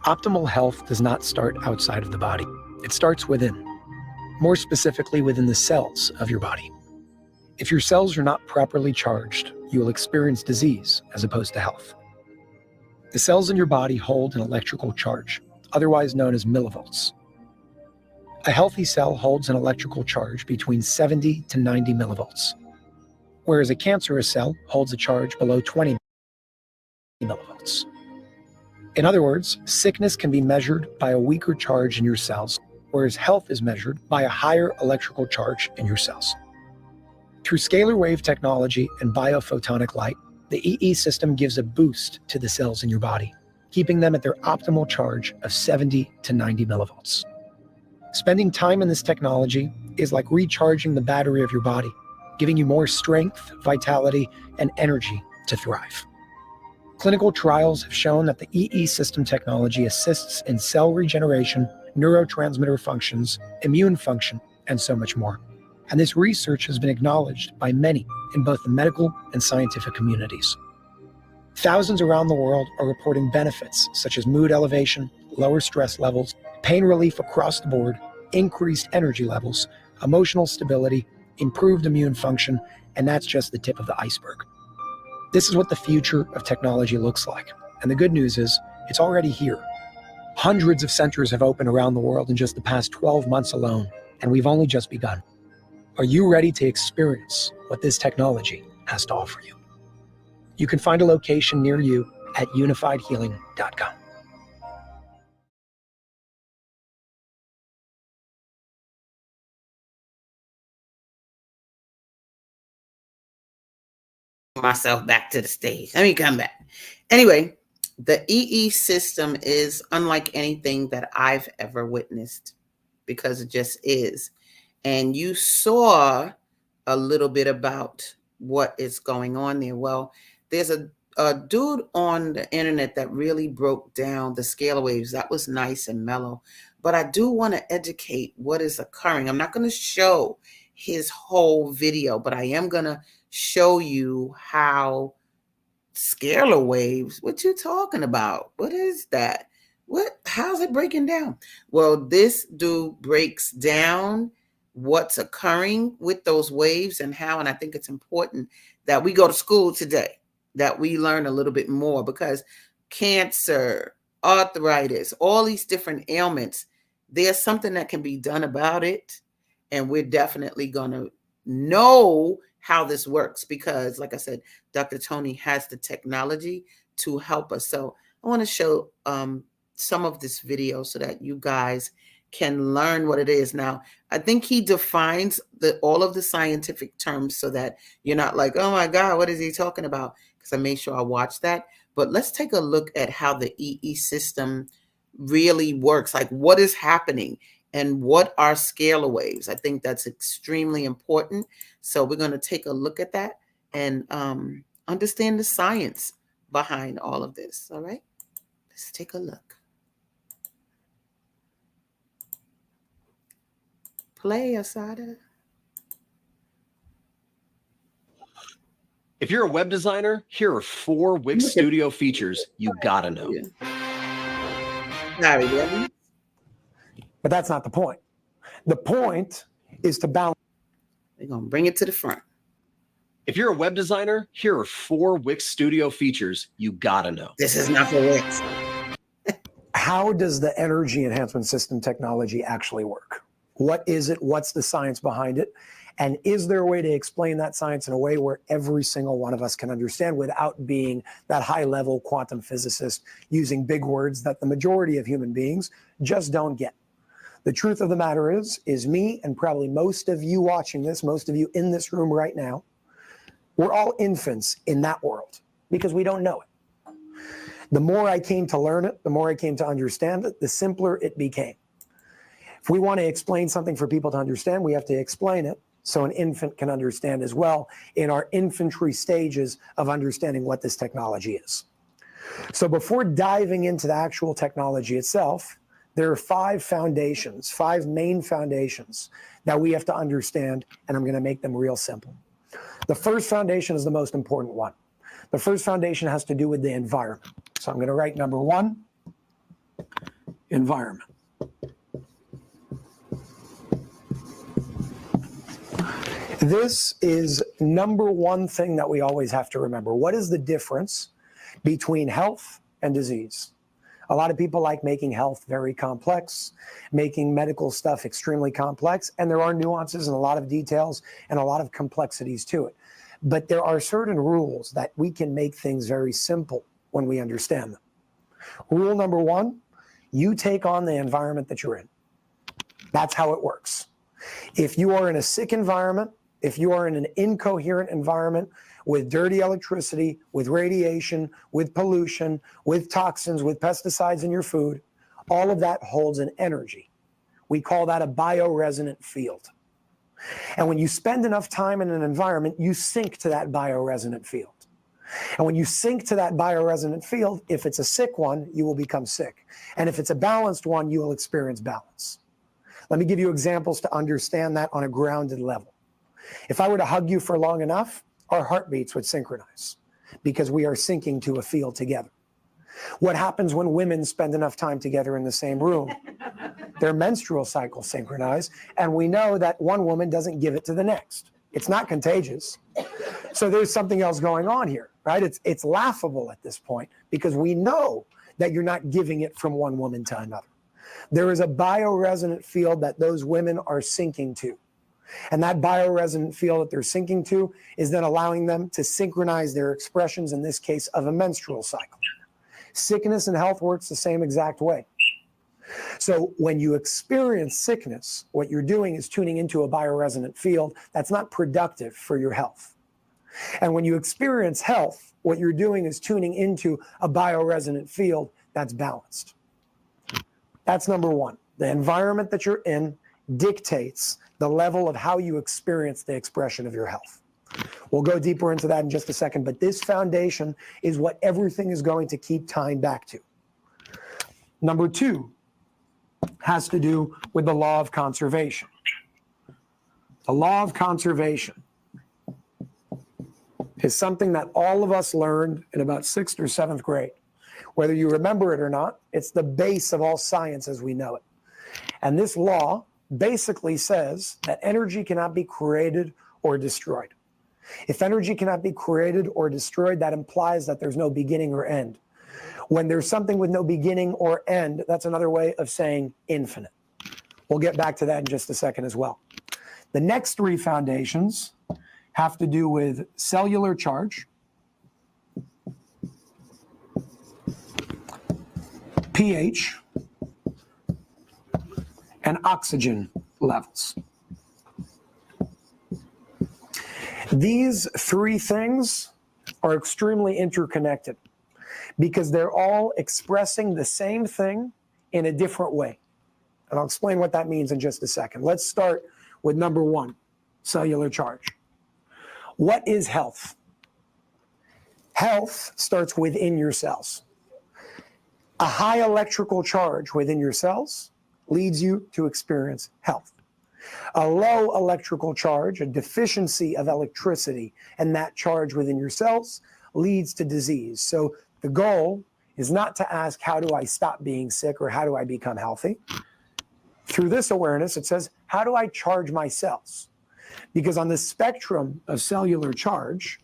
Optimal health does not start outside of the body. It starts within, more specifically within the cells of your body. If your cells are not properly charged, you will experience disease as opposed to health. The cells in your body hold an electrical charge, otherwise known as millivolts. A healthy cell holds an electrical charge between 70 to 90 millivolts, whereas a cancerous cell holds a charge below 20 millivolts. In other words, sickness can be measured by a weaker charge in your cells, whereas health is measured by a higher electrical charge in your cells. Through scalar wave technology and biophotonic light, the EE system gives a boost to the cells in your body, keeping them at their optimal charge of 70 to 90 millivolts. Spending time in this technology is like recharging the battery of your body, giving you more strength, vitality, and energy to thrive. Clinical trials have shown that the EE system technology assists in cell regeneration, neurotransmitter functions, immune function, and so much more. And this research has been acknowledged by many in both the medical and scientific communities. Thousands around the world are reporting benefits such as mood elevation, lower stress levels, pain relief across the board, increased energy levels, emotional stability, improved immune function, and that's just the tip of the iceberg. This is what the future of technology looks like. And the good news is, it's already here. Hundreds of centers have opened around the world in just the past 12 months alone, and we've only just begun. Are you ready to experience what this technology has to offer you? You can find a location near you at unifiedhealing.com. myself back to the stage. Let me come back. Anyway, the EE system is unlike anything that I've ever witnessed because it just is. And you saw a little bit about what is going on there. Well, there's a dude on the internet that really broke down the scalar waves. That was nice and mellow. But I do want to educate what is occurring. I'm not going to show his whole video, but I am going to show you how scalar waves, what you talking about? What is that? How's it breaking down? Well, this dude breaks down what's occurring with those waves and how, and I think it's important that we go to school today, that we learn a little bit more, because cancer, arthritis, all these different ailments, there's something that can be done about it. And we're definitely going to know how this works because, like I said, Dr. Toni has the technology to help us. So I want to show some of this video so that you guys can learn what it is. Now, I think he defines all of the scientific terms so that you're not like, oh my God, what is he talking about? Because I made sure I watched that. But let's take a look at how the EE system really works, like what is happening and what are scalar waves. I think that's extremely important. So we're going to take a look at that and understand the science behind all of this. All right, let's take a look. Play, Asada. If you're a web designer, here are 4 Wix Studio features you gotta know. Sorry, Devin. But that's not the point. The point is to balance. We're going to bring it to the front. If you're a web designer, here are 4 Wix Studio features you gotta know. This is not for Wix. How does the energy enhancement system technology actually work? What is it? What's the science behind it? And is there a way to explain that science in a way where every single one of us can understand without being that high-level quantum physicist using big words that the majority of human beings just don't get? The truth of the matter is me and probably most of you watching this, most of you in this room right now, we're all infants in that world because we don't know it. The more I came to learn it, the more I came to understand it, the simpler it became. If we want to explain something for people to understand, we have to explain it so an infant can understand as well in our infantry stages of understanding what this technology is. So before diving into the actual technology itself, there are 5 foundations, 5 main foundations that we have to understand, and I'm going to make them real simple. The first foundation is the most important one. The first foundation has to do with the environment. So I'm going to write number 1, environment. This is number 1 thing that we always have to remember. What is the difference between health and disease? A lot of people like making health very complex, making medical stuff extremely complex, and there are nuances and a lot of details and a lot of complexities to it. But there are certain rules that we can make things very simple when we understand them. Rule number 1, you take on the environment that you're in. That's how it works. If you are in a sick environment, if you are in an incoherent environment with dirty electricity, with radiation, with pollution, with toxins, with pesticides in your food, all of that holds an energy. We call that a bioresonant field. And when you spend enough time in an environment, you sync to that bioresonant field. And when you sync to that bioresonant field, if it's a sick one, you will become sick. And if it's a balanced one, you will experience balance. Let me give you examples to understand that on a grounded level. If I were to hug you for long enough, our heartbeats would synchronize because we are syncing to a field together. What happens when women spend enough time together in the same room? Their menstrual cycles synchronize, and we know that one woman doesn't give it to the next. It's not contagious. So there's something else going on here, right? It's laughable at this point because we know that you're not giving it from one woman to another. There is a bioresonant field that those women are syncing to. And that bioresonant field that they're syncing to is then allowing them to synchronize their expressions, in this case, of a menstrual cycle. Sickness and health works the same exact way. So when you experience sickness, what you're doing is tuning into a bioresonant field that's not productive for your health. And when you experience health, what you're doing is tuning into a bioresonant field that's balanced. That's number 1. The environment that you're in dictates the level of how you experience the expression of your health. We'll go deeper into that in just a second, but this foundation is what everything is going to keep tying back to. Number 2 has to do with the law of conservation. The law of conservation is something that all of us learned in about 6th or 7th grade. Whether you remember it or not, it's the base of all science as we know it. And this law basically says that energy cannot be created or destroyed. If energy cannot be created or destroyed, that implies that there's no beginning or end. When there's something with no beginning or end, that's another way of saying infinite. We'll get back to that in just a second as well. The next 3 foundations have to do with cellular charge, pH, and oxygen levels. These 3 things are extremely interconnected because they're all expressing the same thing in a different way. And I'll explain what that means in just a second. Let's start with number 1, cellular charge. What is health? Health starts within your cells. A high electrical charge within your cells leads you to experience health. A low electrical charge, a deficiency of electricity, and that charge within your cells leads to disease. So the goal is not to ask, how do I stop being sick or how do I become healthy? Through this awareness, it says, how do I charge my cells? Because on the spectrum of cellular charge,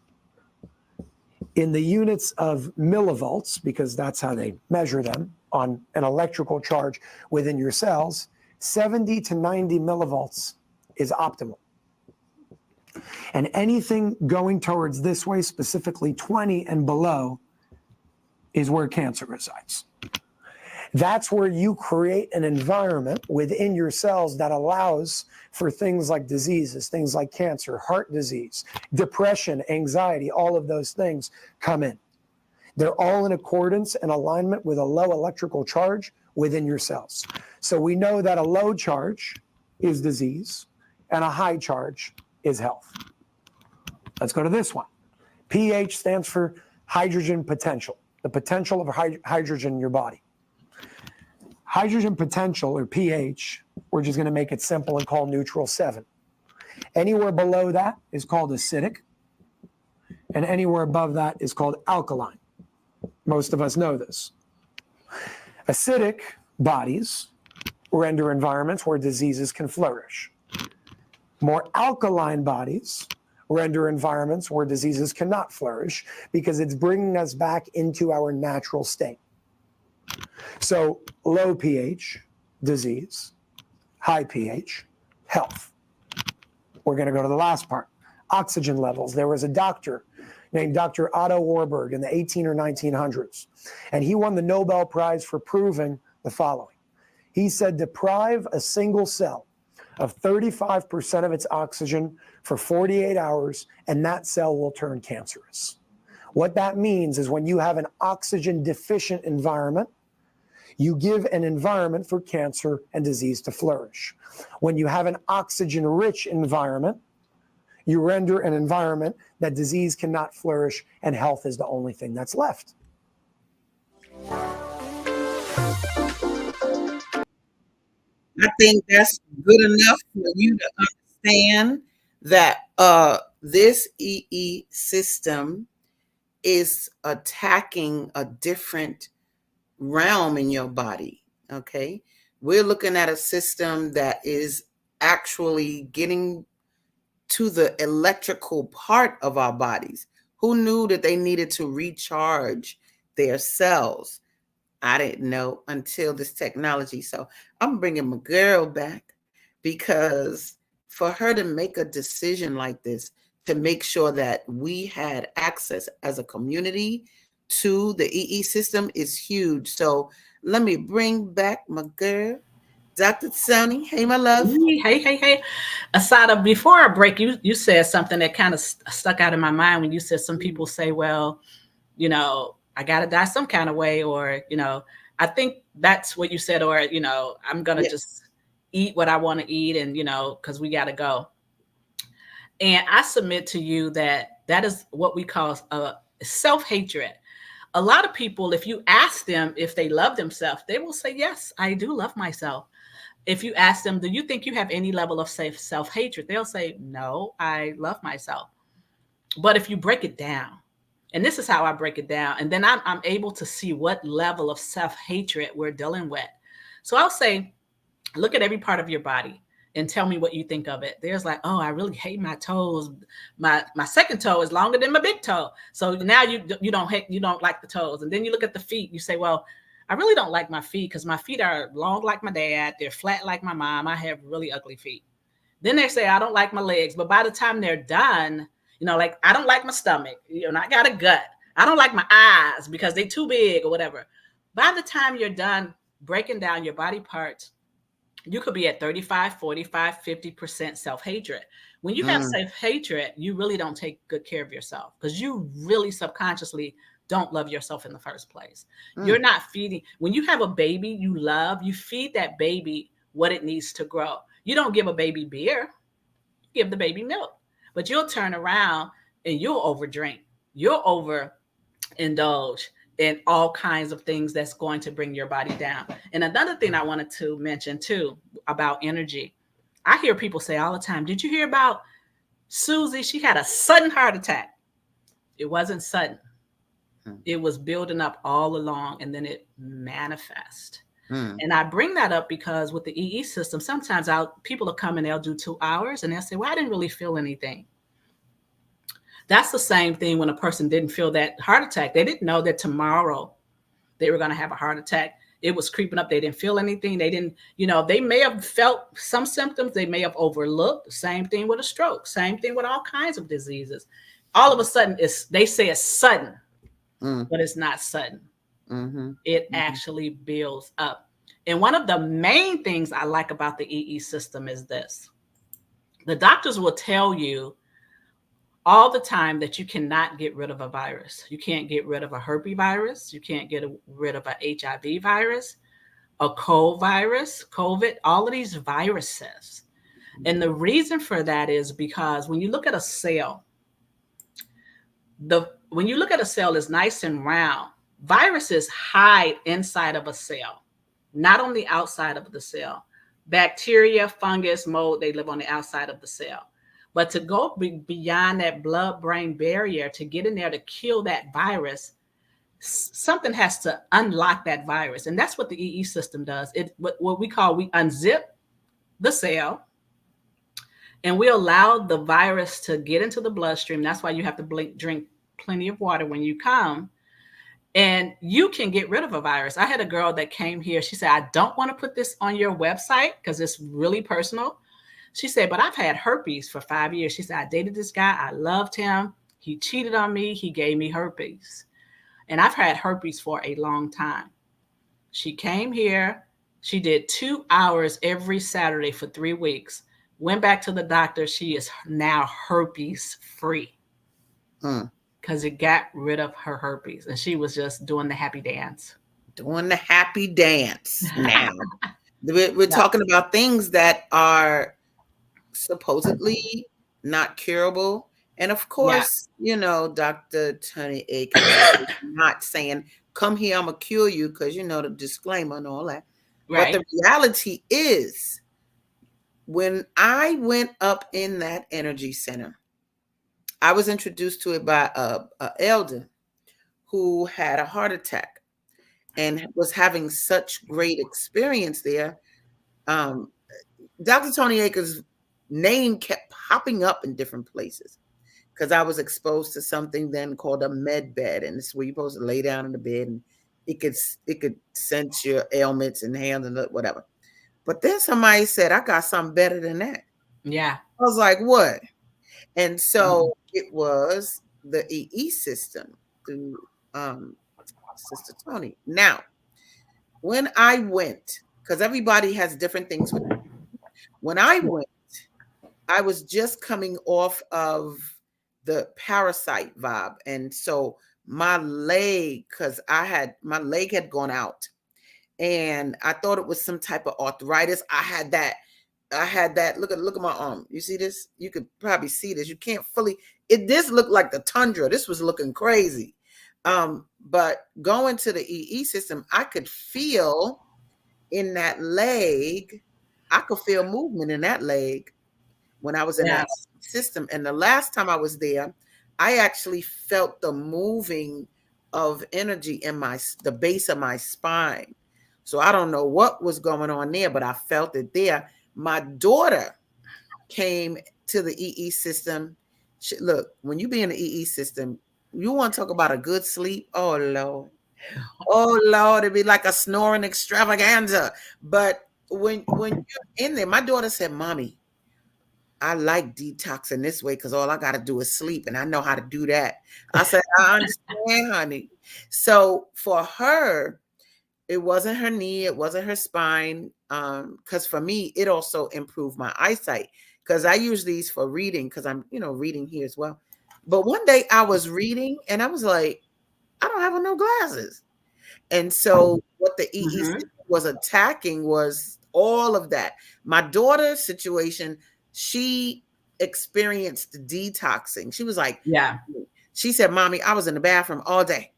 in the units of millivolts, because that's how they measure them on an electrical charge within your cells, 70 to 90 millivolts is optimal. And anything going towards this way, specifically 20 and below, is where cancer resides. That's where you create an environment within your cells that allows for things like diseases, things like cancer, heart disease, depression, anxiety, all of those things come in. They're all in accordance and alignment with a low electrical charge within your cells. So we know that a low charge is disease and a high charge is health. Let's go to this one. pH stands for hydrogen potential, the potential of hydrogen in your body. Hydrogen potential, or pH, we're just going to make it simple and call neutral 7. Anywhere below that is called acidic, and anywhere above that is called alkaline. Most of us know this. Acidic bodies render environments where diseases can flourish. More alkaline bodies render environments where diseases cannot flourish because it's bringing us back into our natural state. So low pH, disease. High pH, health. We're going to go to the last part. Oxygen levels. There was a doctor named Dr. Otto Warburg in the 18 or 1900s, and he won the Nobel Prize for proving the following. He said, deprive a single cell of 35% of its oxygen for 48 hours, and that cell will turn cancerous. What that means is when you have an oxygen deficient environment, you give an environment for cancer and disease to flourish. When you have an oxygen-rich environment, you render an environment that disease cannot flourish and health is the only thing that's left. I think that's good enough for you to understand that this EE system is attacking a different realm in your body. Okay, we're looking at a system that is actually getting to the electrical part of our bodies. Who knew that they needed to recharge their cells? I didn't know until this technology. So I'm bringing my girl back because for her to make a decision like this, to make sure that we had access as a community to the EE system is huge. So let me bring back my girl, Dr. Toni. Hey, my love. Hey. Asada, before our break, you said something that kind of stuck out in my mind when you said some people say, well, you know, I got to die some kind of way, or, you know, I think that's what you said, or, you know, I'm going to just eat what I want to eat and, you know, because we got to go. And I submit to you that that is what we call self-hatred. A lot of people, if you ask them if they love themselves, they will say, yes, I do love myself. If you ask them, do you think you have any level of self-hatred? They'll say, no, I love myself. But if you break it down, and this is how I break it down, and then I'm able to see what level of self-hatred we're dealing with. So I'll say, look at every part of your body and tell me what you think of it. There's like, oh, I really hate my toes. My second toe is longer than my big toe. So now you don't like the toes. And then you look at the feet. You say, well, I really don't like my feet because my feet are long like my dad. They're flat like my mom. I have really ugly feet. Then they say, I don't like my legs. But by the time they're done, you know, like, I don't like my stomach. You know, I got a gut. I don't like my eyes because they're too big or whatever. By the time you're done breaking down your body parts, you could be at 35, 45, 50% self-hatred. When you have self-hatred, you really don't take good care of yourself because you really subconsciously don't love yourself in the first place. You're not feeding. When you have a baby you love, you feed that baby what it needs to grow. You don't give a baby beer. You give the baby milk. But you'll turn around and you'll overdrink. You'll overindulge in all kinds of things that's going to bring your body down. And another thing I wanted to mention too about energy. I hear people say all the time, did you hear about Susie? She had a sudden heart attack. It wasn't sudden. It was building up all along and then it manifests. And I bring that up because with the EE system, sometimes people will come and they'll do 2 hours and they'll say, well, I didn't really feel anything. That's the same thing when a person didn't feel that heart attack. They didn't know that tomorrow they were going to have a heart attack. it was creeping up. They didn't feel anything. They didn't, they may have felt some symptoms. They may have overlooked. Same thing with a stroke. Same thing with all kinds of diseases. All of a sudden, they say it's sudden, but it's not sudden. It actually builds up. And one of the main things I like about the EE system is this. The doctors will tell you all the time that you cannot get rid of a virus. You can't get rid of a herpes virus. You can't get rid of a HIV virus, a cold virus, COVID, all of these viruses. And the reason for that is because when you look at a cell, it's nice and round. Viruses hide inside of a cell, not on the outside of the cell. Bacteria, fungus, mold, they live on the outside of the cell. But to go beyond that blood-brain barrier, to get in there to kill that virus, something has to unlock that virus. And that's what the EE system does. What we unzip the cell, and we allow the virus to get into the bloodstream. That's why you have to drink plenty of water when you come. And you can get rid of a virus. I had a girl that came here. She said, I don't want to put this on your website because it's really personal. She said, but I've had herpes for 5 years. She said, I dated this guy. I loved him. He cheated on me. He gave me herpes. And I've had herpes for a long time. She came here. She did 2 hours every Saturday for 3 weeks. Went back to the doctor. She is now herpes free. Because it got rid of her herpes. And she was just doing the happy dance. Doing the happy dance. Now, we're talking about things that are supposedly not curable. And of course, Dr. Toni Aker is not saying, come here, I'm going to cure you, because, the disclaimer and all that. Right. But the reality is, when I went up in that energy center, I was introduced to it by a elder who had a heart attack and was having such great experience there. Dr. Toni Aker's name kept popping up in different places because I was exposed to something then called a med bed, and it's where you're supposed to lay down in the bed and it could sense your ailments and handle it, whatever. But then somebody said, I got something better than that. Yeah. I was like, what? And so it was the EE system through Sister Toni. Now, when I went, because everybody has different things with me. When I went, I was just coming off of the parasite vibe. And so my leg, because my leg had gone out. And I thought it was some type of arthritis. I had that. Look at my arm. You see this? You could probably see this. You can't fully. This looked like the tundra. This was looking crazy. But going to the EE system, I could feel in that leg. I could feel movement in that leg when I was in that system. And the last time I was there, I actually felt the moving of energy in the base of my spine. So I don't know what was going on there, but I felt it there. My daughter came to the EE system. Look, when you be in the EE system, you want to talk about a good sleep. Oh, Lord. Oh, Lord, it'd be like a snoring extravaganza. But when you're in there, my daughter said, Mommy, I like detoxing this way because all I got to do is sleep, and I know how to do that. I said, I understand, honey. So for her, it wasn't her knee, it wasn't her spine, because for me, it also improved my eyesight, because I use these for reading, because I'm, reading here as well. But one day I was reading, and I was like, I don't have no glasses. And so what the EE was attacking was all of that. My daughter's situation, she experienced detoxing. She was like, she said, Mommy, I was in the bathroom all day,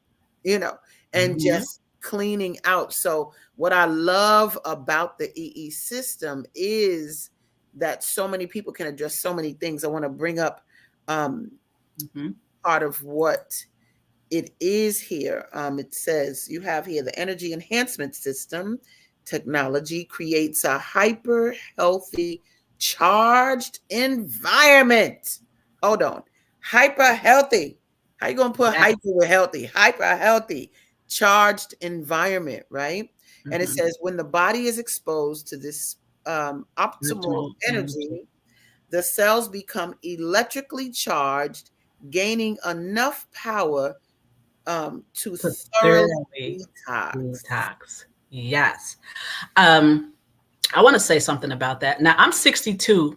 and just cleaning out. So what I love about the EE system is that so many people can address so many things. I want to bring up part of what it is here. It says you have here the energy enhancement system technology creates a hyper healthy charged environment. Hold on. Hyper healthy. How you going to put hyper with healthy? Hyper healthy charged environment, right? And it says, when the body is exposed to this optimal Optimal energy, the cells become electrically charged, gaining enough power to To thoroughly thoroughly detox. detox. Yes. I want to say something about that. Now, I'm 62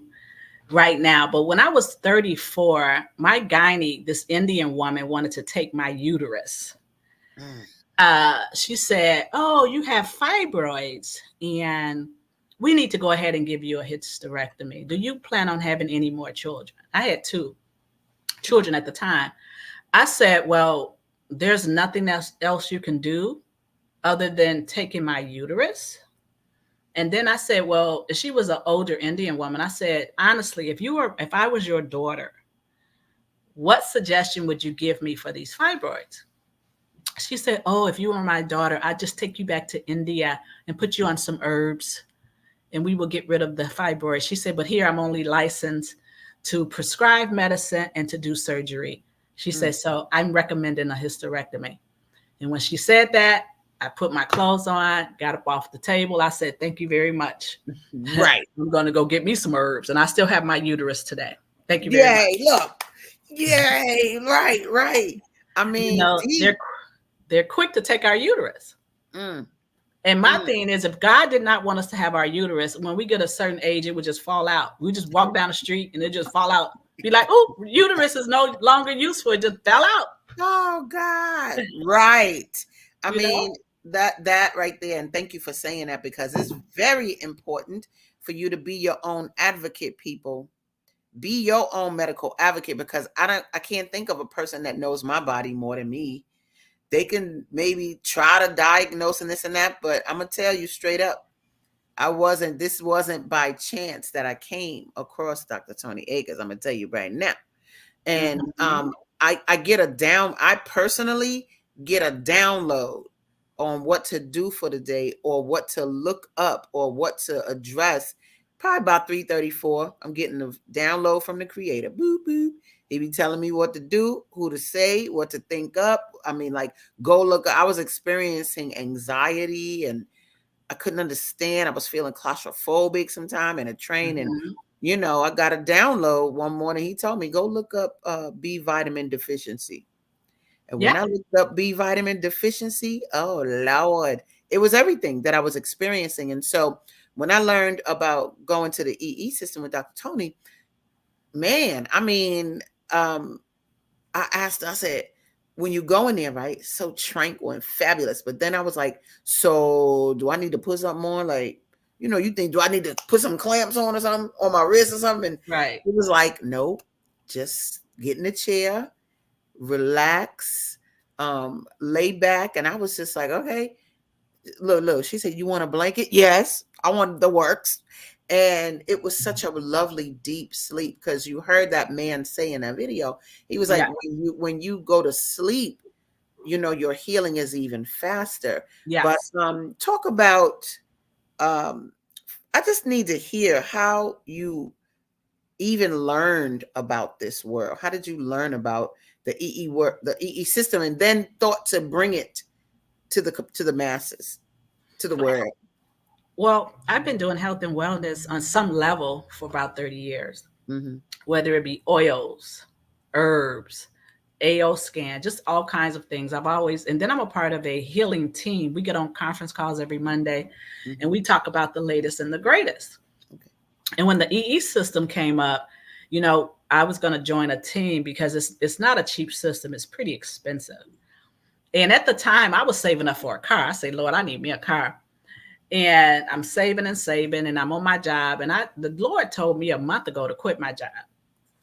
right now, but when I was 34, my gynae, this Indian woman, wanted to take my uterus. Mm. She said, "Oh, you have fibroids, and we need to go ahead and give you a hysterectomy. Do you plan on having any more children?" I had 2 children at the time. I said, "Well, there's nothing else you can do other than taking my uterus." And then I said, "Well, she was an older Indian woman. I said, honestly, if I was your daughter, what suggestion would you give me for these fibroids?" She said, "Oh, if you were my daughter, I'd just take you back to India and put you on some herbs and we will get rid of the fibroids." She said, "But here I'm only licensed to prescribe medicine and to do surgery." She said, "So I'm recommending a hysterectomy." And when she said that, I put my clothes on, got up off the table. I said, "Thank you very much. Right. I'm going to go get me some herbs." And I still have my uterus today. Thank you very much. Yay, look. Yay, right, right. I You mean, know, deep. they're quick to take our uterus. Mm, And my mm. thing is, if God did not want us to have our uterus, when we get a certain age, it would just fall out. We just walk down the street and it just fall out. Be like, "Oh, uterus is no longer useful. It just fell out." Oh God. Right. I You know? mean, that right there, and thank you for saying that because it's very important for you to be your own advocate, people. Be your own medical advocate because I can't think of a person that knows my body more than me. They can maybe try to diagnose and this and that, but I'm gonna tell you straight up, this wasn't by chance that I came across Dr. Toni Akers. I'm gonna tell you right now. And Mhm. I personally get a download on what to do for the day or what to look up or what to address. Probably about 3:34. I'm getting a download from the creator. Boop boop. He be telling me what to do, who to say, what to think up. I mean, like, go look. I was experiencing anxiety and I couldn't understand. I was feeling claustrophobic sometime in a train. And, Mhm. I got a download one morning. He told me, go look up B vitamin deficiency. And when Yeah. I looked up B vitamin deficiency, oh, Lord, it was everything that I was experiencing. And so when I learned about going to the EE system with Dr. Toni, man, I mean, I asked, I said, when you go in there, right, so tranquil and fabulous. But then I was like, so do I need to put something on? Like, you think, do I need to put some clamps on or something on my wrist or something? And Right. it was like, nope, just get in the chair, relax, lay back. And I was just like, okay, look. She said, you want a blanket? Yes, I want the works. And it was such a lovely deep sleep because you heard that man say in that video, he was like, Yeah. when you go to sleep, your healing is even faster. But Yes. talk about, um, I just need to hear how you even learned about this world. How did you learn about the EE work, the EE system, and then thought to bring it to the masses, to the world? Well, I've been doing health and wellness on some level for about 30 years, Mm-hmm. whether it be oils, herbs, AO scan, just all kinds of things. And then I'm a part of a healing team. We get on conference calls every Monday and Mm-hmm. we talk about the latest and the greatest. Okay. And when the EE system came up, I was going to join a team because it's not a cheap system. It's pretty expensive. And at the time, I was saving up for a car. I say, "Lord, I need me a car." And I'm saving and saving, and I'm on my job. And the Lord told me a month ago to quit my job.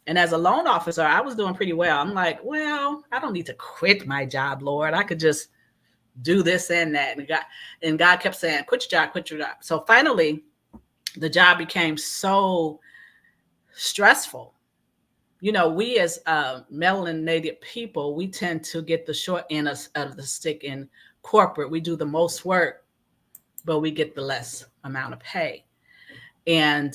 And as a loan officer, I was doing pretty well. I'm like, well, I don't need to quit my job, Lord. I could just do this and that. And God kept saying, "Quit your job, quit your job." So finally, the job became so stressful. We as melanated people, we tend to get the short end of the stick in corporate. We do the most work, but we get the less amount of pay. And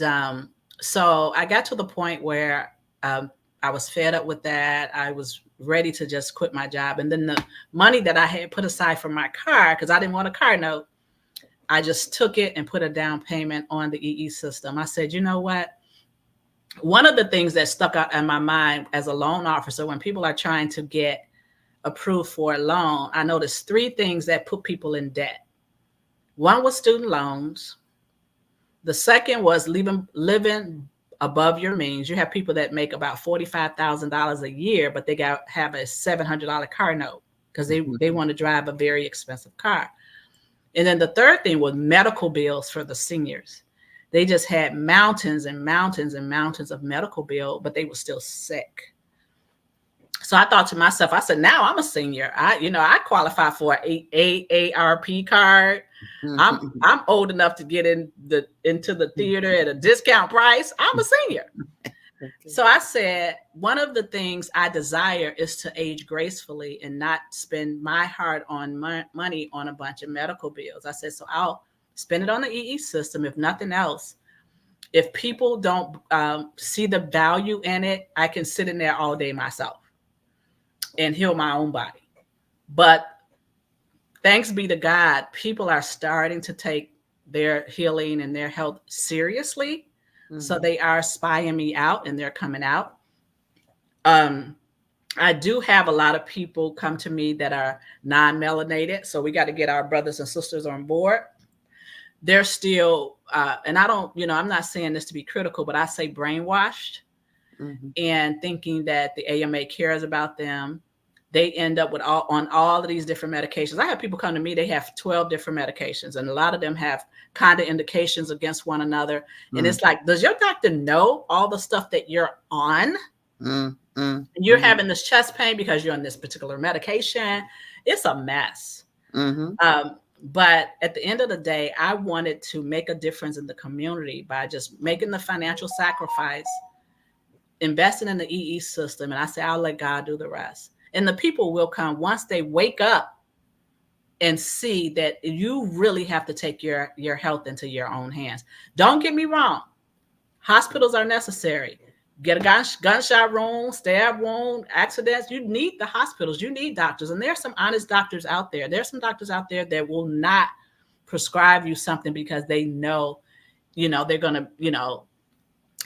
so I got to the point where I was fed up with that. I was ready to just quit my job. And then the money that I had put aside for my car, because I didn't want a car note, I just took it and put a down payment on the EE system. I said, you know what? One of the things that stuck out in my mind as a loan officer, when people are trying to get approved for a loan, I noticed three things that put people in debt. One was student loans. The second was living above your means. You have people that make about $45,000 a year, but they have a $700 car note because they want to drive a very expensive car. And then the third thing was medical bills for the seniors. They just had mountains and mountains and mountains of medical bill, but they were still sick. So I thought to myself, I said, now I'm a senior. I qualify for an AARP card. I'm old enough to get into the theater at a discount price. I'm a senior. Okay. So I said, one of the things I desire is to age gracefully and not spend my hard-earned money on a bunch of medical bills. I said, so I'll spend it on the EE system. If nothing else, if people don't see the value in it, I can sit in there all day myself and heal my own body. But thanks be to God, people are starting to take their healing and their health seriously. Mm-hmm. So they are spying me out and they're coming out. I do have a lot of people come to me that are non-melanated. So we got to get our brothers and sisters on board. They're still, and I don't, I'm not saying this to be critical, but I say brainwashed and thinking that the AMA cares about them. They end up on all of these different medications. I have people come to me, they have 12 different medications, and a lot of them have contraindications against one another. And it's like, does your doctor know all the stuff that you're on? And you're having this chest pain because you're on this particular medication. It's a mess. But at the end of the day, I wanted to make a difference in the community by just making the financial sacrifice, investing in the EE system. And I say, I'll let God do the rest. And the people will come once they wake up and see that you really have to take your health into your own hands. Don't get me wrong. Hospitals are necessary. Get a gunshot wound, stab wound, accidents. You need the hospitals. You need doctors. And there's some honest doctors out there. There's some doctors out there that will not prescribe you something because they know, they're going to,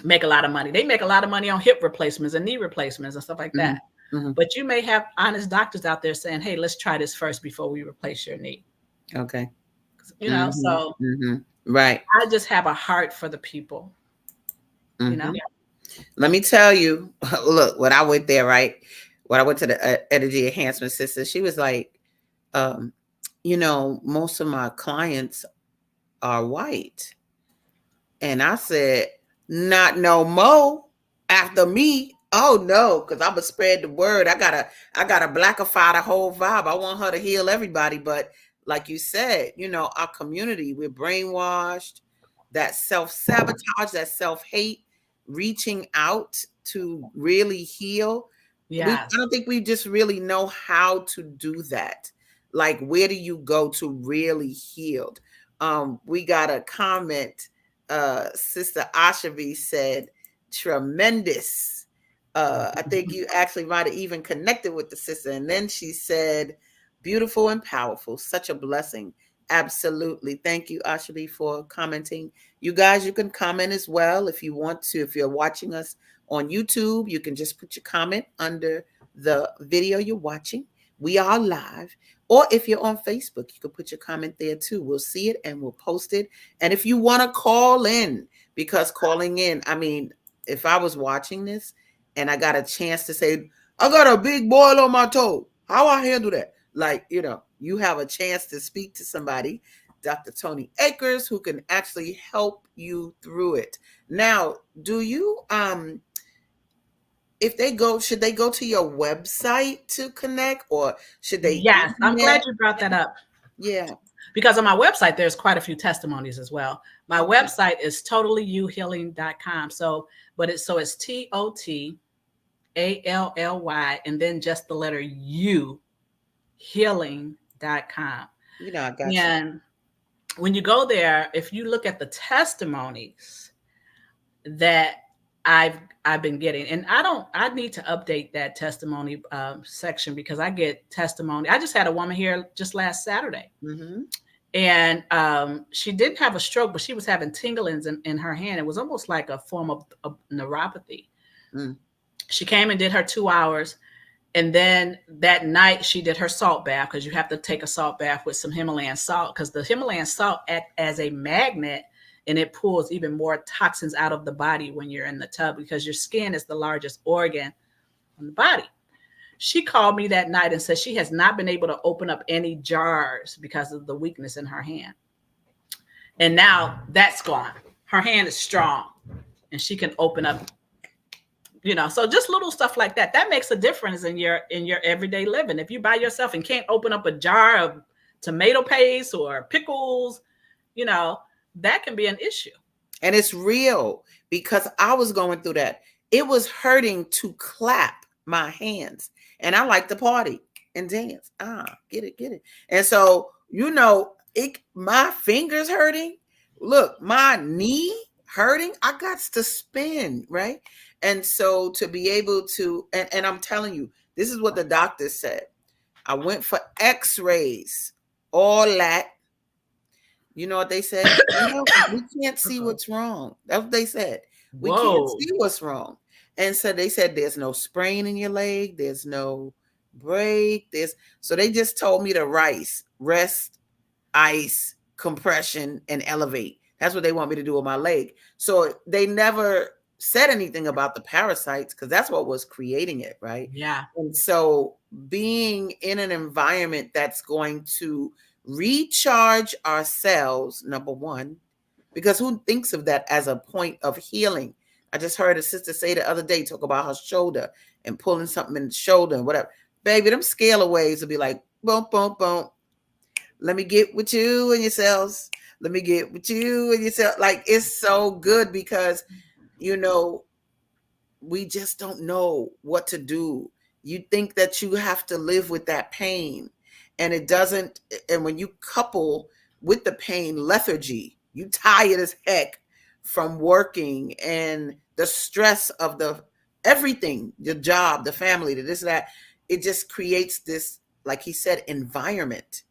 make a lot of money. They make a lot of money on hip replacements and knee replacements and stuff like that. But you may have honest doctors out there saying, hey, let's try this first before we replace your knee. Okay. So right. I just have a heart for the people. Let me tell you, look, when I went there, right? When I went to the energy enhancement system, she was like, most of my clients are white. And I said, not no more after me. Oh no, because I'm gonna spread the word. I gotta blackify the whole vibe. I want her to heal everybody. But like you said, our community, we're brainwashed, that self-sabotage, that self-hate, reaching out to really heal. Yeah. I don't think we just really know how to do that. Like, where do you go to really heal? We got a comment. Sister Ashavi said, tremendous. I think you actually might have even connected with the sister. And then she said, beautiful and powerful. Such a blessing. Absolutely. Thank you, Ashabi, for commenting. You guys, you can comment as well if you want to. If you're watching us on YouTube, you can just put your comment under the video you're watching. We are live. Or if you're on Facebook, you can put your comment there too. We'll see it and we'll post it. And if you want to call in, because calling in, if I was watching this and I got a chance to say, I got a big boil on my toe, how I handle that? Like, you have a chance to speak to somebody, Dr. Toni Akers, who can actually help you through it. Now, do you, should they go to your website to connect, or should they? Yes, I'm glad you brought that up. Yeah. Because on my website, there's quite a few testimonies as well. My website is totallyyouhealing.com. It's TOTALLY, and then just the letter U, healing.com. I got you. And when you go there, if you look at the testimonies that I've been getting, and I need to update that testimony section because I get testimony. I just had a woman here just last Saturday, And she didn't have a stroke, but she was having tinglings in her hand. It was almost like a form of neuropathy. Mm. She came and did her 2 hours. And then that night she did her salt bath, because you have to take a salt bath with some Himalayan salt, because the Himalayan salt acts as a magnet, and it pulls even more toxins out of the body when you're in the tub, because your skin is the largest organ in the body. She called me that night and said she has not been able to open up any jars because of the weakness in her hand. And now that's gone. Her hand is strong and she can open up, so just little stuff like that. That makes a difference in your everyday living. If you by yourself and can't open up a jar of tomato paste or pickles, that can be an issue. And it's real, because I was going through that. It was hurting to clap my hands. And I like to party and dance. Get it. And so, my fingers hurting. Look, my knee hurting. I got to spin, right? And so to be able to, and I'm telling you, this is what the doctor said. I went for x-rays, all that. You know what they said? We can't see what's wrong. That's what they said. We can't see what's wrong. And so they said there's no sprain in your leg. There's no break. So they just told me to rest, ice, compression, and elevate. That's what they want me to do with my leg. So they never said anything about the parasites, because that's what was creating it, right? Yeah. And so being in an environment that's going to recharge our cells, number one, because who thinks of that as a point of healing? I just heard a sister say the other day, talk about her shoulder and pulling something in the shoulder and whatever. Baby, them scalar waves will be like, boom, boom, boom. Let me get with you and your cells. Let me get with you and your cells. Like, it's so good, because, we just don't know what to do. You think that you have to live with that pain, and it doesn't. And when you couple with the pain lethargy, you tired as heck from working and the stress of the everything, the job, the family, the this, that, it just creates this, like he said, environment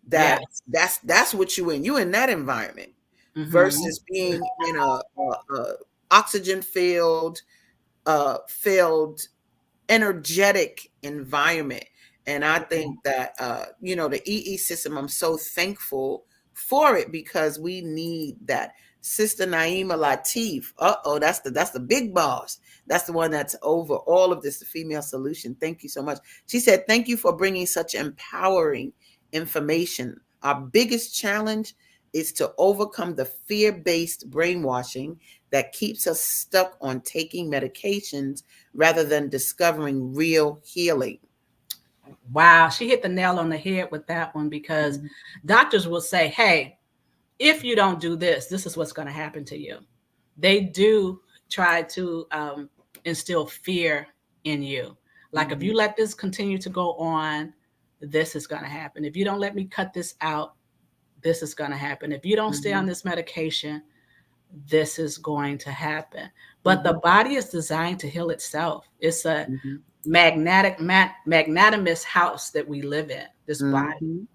that's what you in that environment, versus being in a oxygen filled energetic environment. And I think that the EE system, I'm so thankful for it, because we need that. Sister Naima Latif, that's the big boss. That's the one that's over all of this, the Female Solution. Thank you so much. She said, thank you for bringing such empowering information. Our biggest challenge is to overcome the fear-based brainwashing that keeps us stuck on taking medications rather than discovering real healing. Wow, she hit the nail on the head with that one, because doctors will say, hey, if you don't do this, this is what's going to happen to you. They do try to instill fear in you. Like, if you let this continue to go on, this is going to happen. If you don't let me cut this out, this is going to happen. If you don't stay on this medication, this is going to happen. But the body is designed to heal itself. It's a magnanimous house that we live in, this body.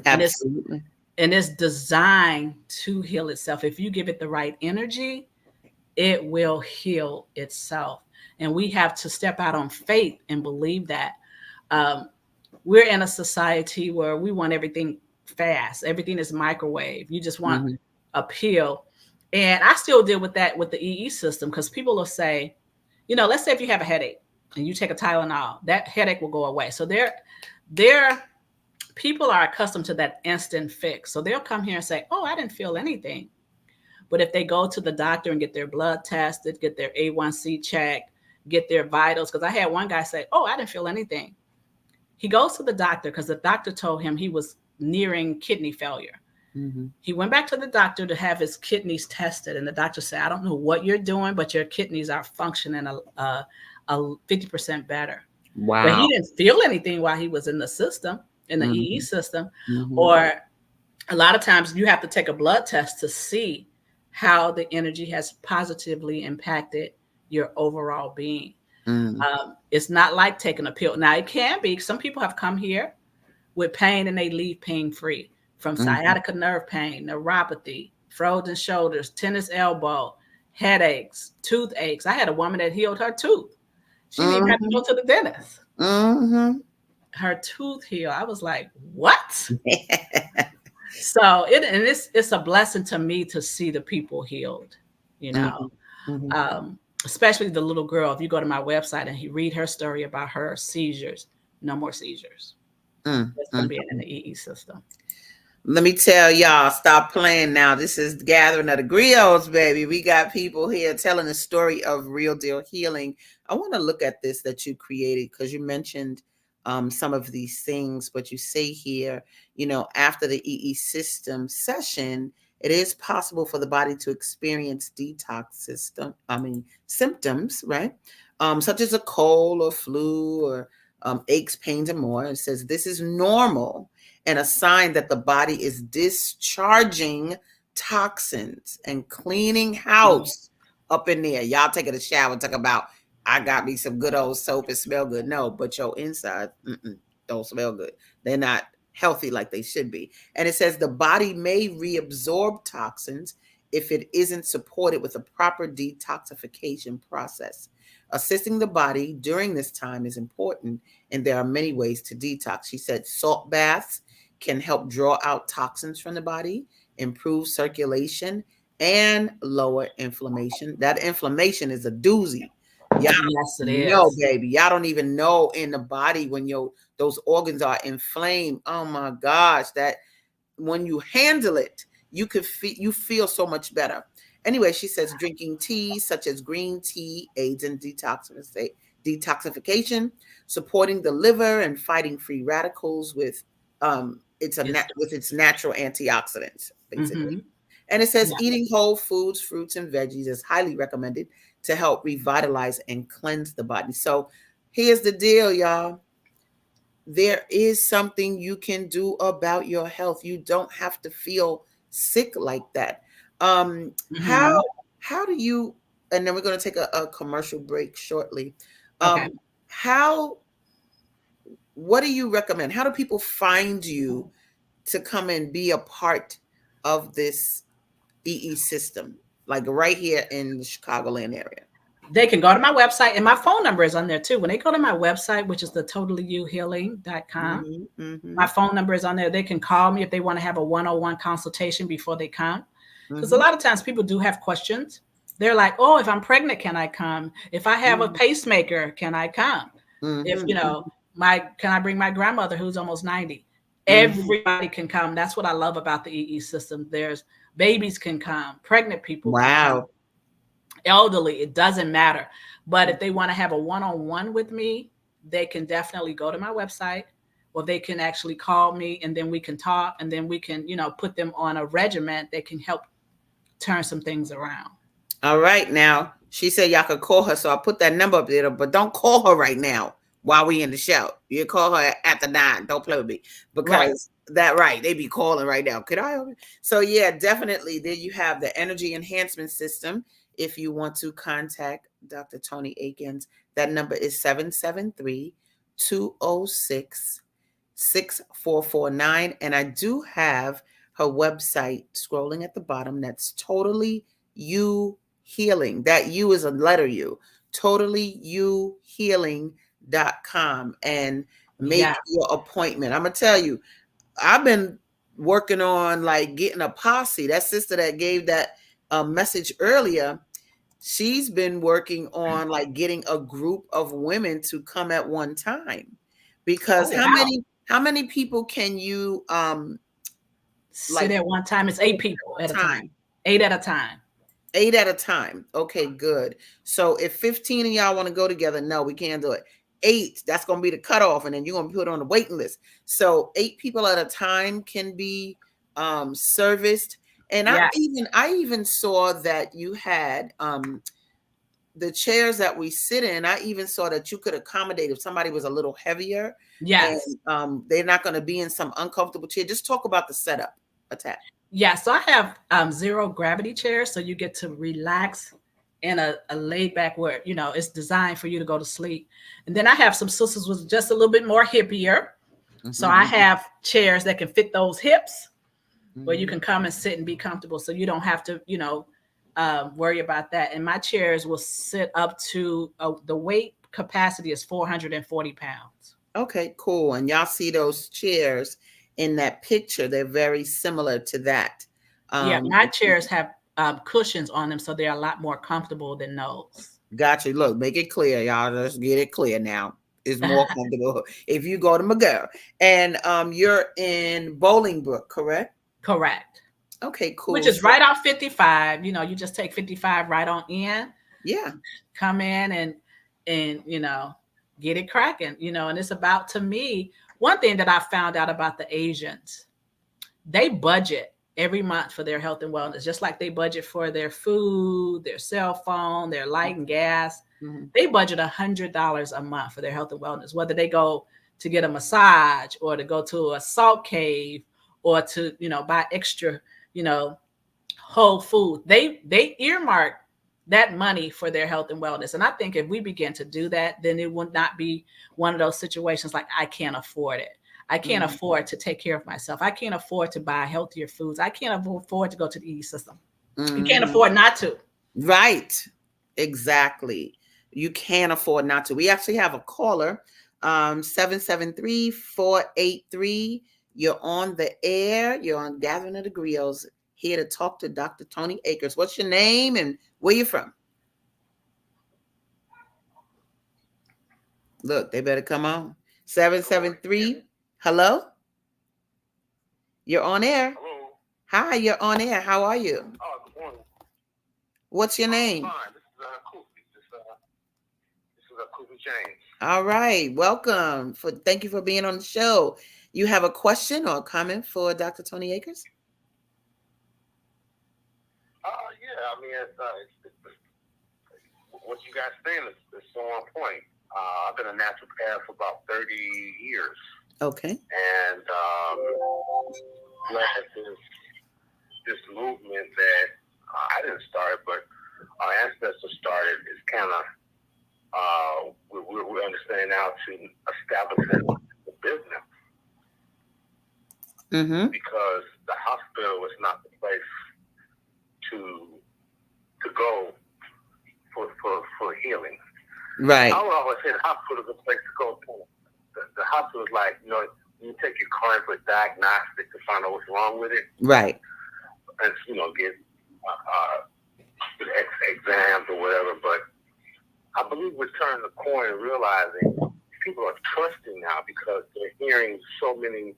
Absolutely. And it's designed to heal itself. If you give it the right energy, it will heal itself. And we have to step out on faith and believe that. We're in a society where we want everything fast. Everything is microwave. You just want a pill. And I still deal with that with the EE system, because people will say, let's say if you have a headache and you take a Tylenol, that headache will go away. So people are accustomed to that instant fix. So they'll come here and say, oh, I didn't feel anything. But if they go to the doctor and get their blood tested, get their A1C checked, get their vitals, because I had one guy say, oh, I didn't feel anything. He goes to the doctor because the doctor told him he was nearing kidney failure. He went back to the doctor to have his kidneys tested, and the doctor said, I don't know what you're doing, but your kidneys are functioning a 50% better. Wow. But he didn't feel anything while he was in the system, in the EE system. Or a lot of times you have to take a blood test to see how the energy has positively impacted your overall being. It's not like taking a pill. Now, it can be. Some people have come here with pain and they leave pain free from sciatica nerve pain, neuropathy, frozen shoulders, tennis elbow, headaches, toothaches. I had a woman that healed her tooth. She didn't even have to go to the dentist. Her tooth healed. I was like, what? So it's a blessing to me to see the people healed, you know. Especially the little girl. If you go to my website and you read her story about her seizures, no more seizures. That's from being in the EE system. Let me tell y'all, stop playing now. This is the gathering of the griots, baby. We got people here telling the story of real deal healing. I want to look at this that you created because you mentioned some of these things, but you say here, after the EE system session, it is possible for the body to experience symptoms, right? Such as a cold or flu or aches, pains, and more. It says this is normal and a sign that the body is discharging toxins and cleaning house up in there. Y'all taking a shower, talk about, I got me some good old soap and smell good. No, but your inside don't smell good. They're not healthy like they should be. And it says the body may reabsorb toxins if it isn't supported with a proper detoxification process. Assisting the body during this time is important, and there are many ways to detox. She said salt baths can help draw out toxins from the body, improve circulation, and lower inflammation. That inflammation is a doozy. Y'all don't know, baby. Y'all don't even know in the body when those organs are inflamed. Oh my gosh, that when you handle it, you feel so much better. Anyway, she says drinking tea such as green tea aids in detoxification, supporting the liver and fighting free radicals with its natural antioxidants, basically. And it says eating whole foods, fruits, and veggies is highly recommended to help revitalize and cleanse the body. So here's the deal, y'all. There is something you can do about your health. You don't have to feel sick like that. How do you, and then we're going to take a commercial break shortly. What do you recommend? How do people find you to come and be a part of this EE system, like right here in the Chicagoland area? They can go to my website, and my phone number is on there too. When they go to my website, which is the totallyyouhealing.com, my phone number is on there. They can call me if they want to have a one-on-one consultation before they come. Because a lot of times people do have questions. They're like, oh, if I'm pregnant, can I come? If I have a pacemaker, can I come? If, can I bring my grandmother who's almost 90? Everybody can come. That's what I love about the EE system. There's babies can come, pregnant people can come, elderly, it doesn't matter. But if they want to have a one-on-one with me, they can definitely go to my website, or they can actually call me, and then we can talk, and then we can, put them on a regimen that can help turn some things around. All right. Now, she said y'all could call her, so I'll put that number up there, but don't call her right now while we in the show. You call her after 9. Don't play with me, because they be calling right now. Could I? So yeah, definitely. There you have the energy enhancement system. If you want to contact Dr. Toni Aker, that number is 773-206-6449. And I do have her website scrolling at the bottom. That's Totally You Healing. That U is a letter U. TotallyYouHealing.com, and make your appointment. I'm going to tell you, I've been working on getting a posse. That sister that gave that message earlier, she's been working on getting a group of women to come at one time, because how many people can you sit at one time? It's 8 people at a time. 8 at a time. 8 at a time. Okay, good. So if 15 of y'all want to go together, no, we can't do it. 8, that's going to be the cutoff, and then you're going to put on the waiting list. So 8 people at a time can be serviced. And I even saw that you had the chairs that we sit in. I even saw that you could accommodate if somebody was a little heavier. Yes. And they're not going to be in some uncomfortable chair. Just talk about the setup, Attack. Yeah, so I have 0 gravity chairs, so you get to relax in a laid back where, it's designed for you to go to sleep. And then I have some sisters with just a little bit more hippier. So I have chairs that can fit those hips. where you can come and sit and be comfortable, so you don't have to, worry about that. And my chairs will sit up to the weight capacity is 440 pounds. Okay, cool. And y'all see those chairs in that picture? They're very similar to that. Yeah, my chairs have cushions on them, so they're a lot more comfortable than those. Gotcha. Look, make it clear, y'all. Let's get it clear now. It's more comfortable if you go to McGill. And you're in Bolingbrook, correct? Correct. Okay, cool. Which is right off 55. You just take 55 right on in. Yeah. Come in and get it cracking. And it's about, to me, one thing that I found out about the Asians, they budget every month for their health and wellness, just like they budget for their food, their cell phone, their light and gas. Mm-hmm. They budget $100 a month for their health and wellness, whether they go to get a massage or to go to a salt cave or to, buy extra, whole food. They earmark that money for their health and wellness. And I think if we begin to do that, then it would not be one of those situations like, I can't afford it. I can't afford to take care of myself. I can't afford to buy healthier foods. I can't afford to go to the E system. You can't afford not to. Right. Exactly. You can't afford not to. We actually have a caller, 773-483. You're on the air. You're on Gathering of the Griots, here to talk to Dr. Toni Akers. What's your name and where you from? Look, they better come on. 773. Hello? You're on air. Hello. Hi, you're on air. How are you? Oh, good morning. What's your name? Fine. This is Kofi. This is Kofi James. All right. Welcome. Thank you for being on the show. You have a question or a comment for Dr. Toni Akers? Yeah. I mean, what you guys saying is so on point. I've been a naturopath for about 30 years. Okay. And led this movement that I didn't start, but our ancestors started, is kind of, we're understanding now to establish the business. Mm-hmm. Because the hospital is not the place to go for healing. Right. I would always say the hospital is a place to go for. The hospital is like, you take your car for diagnostic to find out what's wrong with it. Right. And, get exams or whatever. But I believe we're turning the corner and realizing people are trusting now because they're hearing so many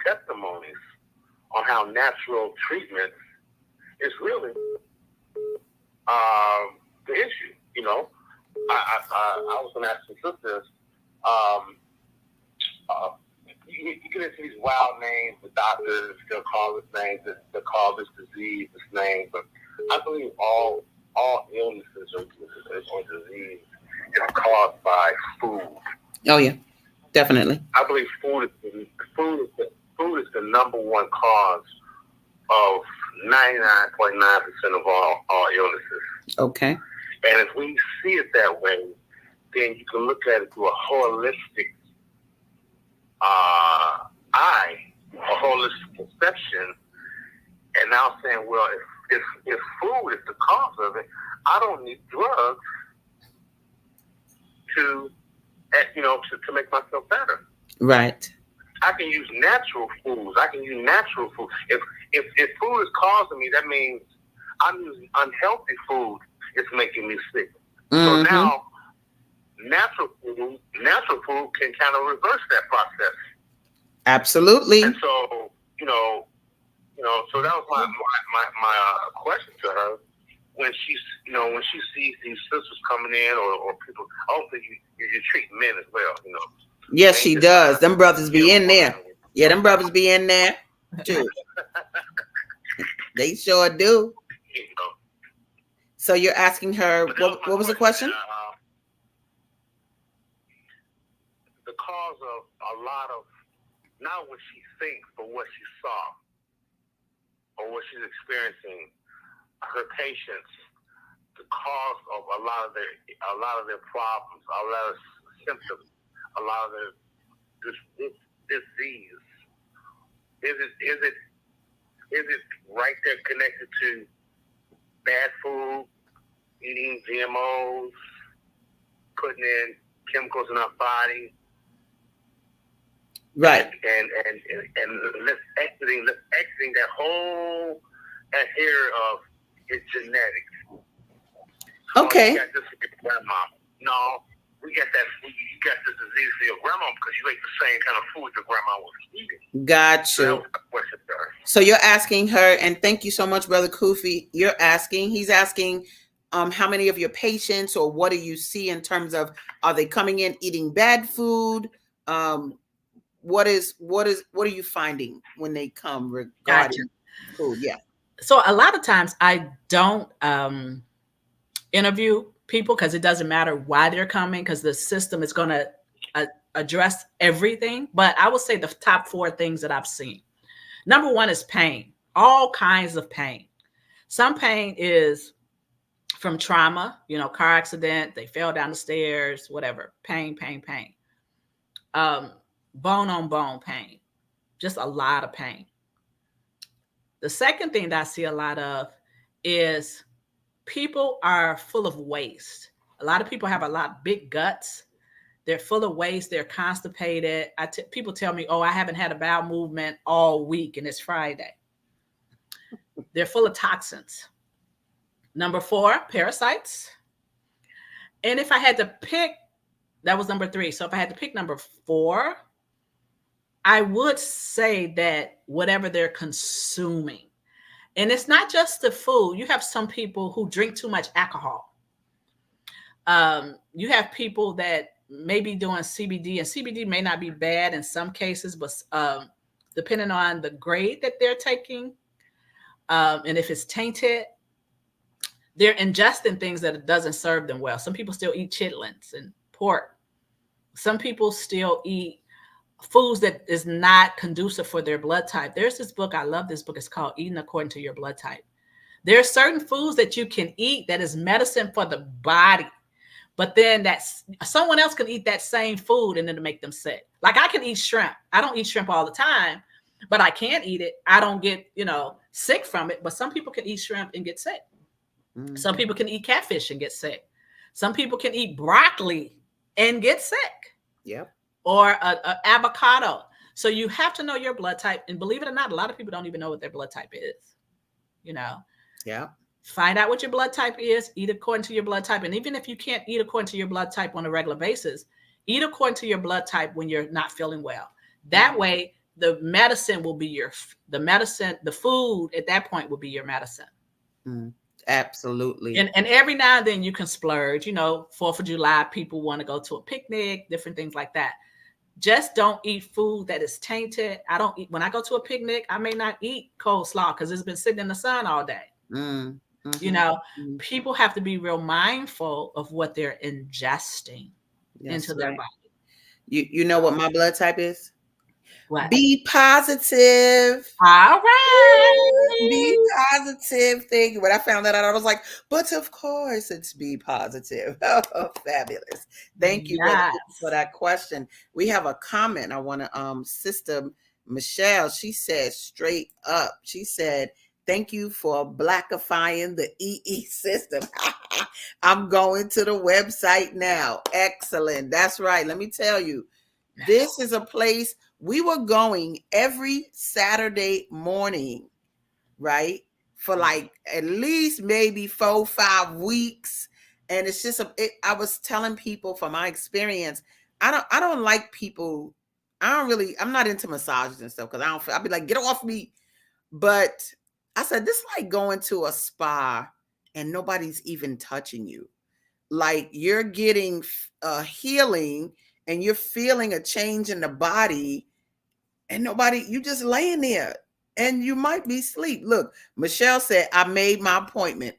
testimonies on how natural treatment is really the issue. I was going to ask some sisters, you get into these wild names, the doctors, they'll call this name, they'll call this disease this name, but I believe all illnesses or disease is caused by food. Oh, yeah, definitely. I believe food is the number one cause of 99.9% of all illnesses. Okay. And if we see it that way, then you can look at it through a holistic eye, a holistic perception. And now saying, well, if food is the cause of it, I don't need drugs to make myself better. Right. I can use natural foods. If food is causing me, that means I'm using unhealthy food. It's making me sick. Mm-hmm. So now, natural food can kind of reverse that process. Absolutely. And so, so that was my question to her when she sees these sisters coming in or people. Also, you treat men as well, Yes, she does. Them brothers be in there. Yeah, them brothers be in there too. They sure do. So you're asking her, what was the question? The cause of a lot of, not what she thinks, but what she saw, or what she's experiencing, her patients, the cause of a lot of their problems, a lot of symptoms, a lot of their this disease. Is is it right there connected to bad food, eating GMOs, putting in chemicals in our body? Right. And let's exiting that whole adhere of it's genetics. Okay. You got this with your grandma. No, we got that. You got this disease for your grandma because you ate the same kind of food your grandma was eating. Got So that you. was the question there. So you're asking her, and thank you so much, Brother Kufi. He's asking, how many of your patients, or what do you see in terms of, are they coming in eating bad food? What are you finding when they come regarding food? Yeah. So a lot of times I don't interview people because it doesn't matter why they're coming, because the system is going to address everything. But I would say the top 4 things that I've seen. Number 1 is pain, all kinds of pain. Some pain is from trauma, car accident, they fell down the stairs, whatever. Pain. Bone on bone pain, just a lot of pain. The second thing that I see a lot of is people are full of waste. A lot of people have a lot of big guts. They're full of waste. They're constipated. People tell me, oh, I haven't had a bowel movement all week and it's Friday. They're full of toxins. Number 4, parasites. And if I had to pick, that was number 3. So if I had to pick number 4, I would say that whatever they're consuming. And it's not just the food. You have some people who drink too much alcohol. You have people that may be doing CBD, and CBD may not be bad in some cases, but depending on the grade that they're taking, and if it's tainted, they're ingesting things that doesn't serve them well. Some people still eat chitlins and pork. Some people still eat foods that is not conducive for their blood type. There's this book, I love this book. It's called Eating According to Your Blood Type. There are certain foods that you can eat that is medicine for the body, but then someone else can eat that same food and it'll make them sick. Like I can eat shrimp. I don't eat shrimp all the time, but I can eat it. I don't get, sick from it, but some people can eat shrimp and get sick. Mm-hmm. Some people can eat catfish and get sick. Some people can eat broccoli and get sick. Yep. Or a avocado. So you have to know your blood type. And believe it or not, a lot of people don't even know what their blood type is. Yeah. Find out what your blood type is, eat according to your blood type. And even if you can't eat according to your blood type on a regular basis, eat according to your blood type when you're not feeling well. That way, the medicine will be the food at that point will be your medicine. Absolutely. And every now and then you can splurge, 4th of July, people want to go to a picnic, different things like that. Just don't eat food that is tainted. When I go to a picnic, I may not eat coleslaw because it's been sitting in the sun all day. Mm-hmm. People have to be real mindful of what they're ingesting into their body. You know what my blood type is? What? Be positive. All right. Be positive. Thank you. When I found that out, I was like, but of course it's be positive. Oh, fabulous. Thank you for that question. We have a comment. I want to, Sister Michelle, she said straight up, she said, thank you for blackifying the EE system. I'm going to the website now. Excellent. That's right. Let me tell you, this is a place we were going every Saturday morning, right? For like at least maybe 4-5 weeks. And it's just, I was telling people from my experience, I don't like people. I'm not into massages and stuff because I'll be like, get off me. But I said, this is like going to a spa and nobody's even touching you. Like you're getting a healing and you're feeling a change in the body and you just laying there and you might be asleep. Look, Michelle said, I made my appointment.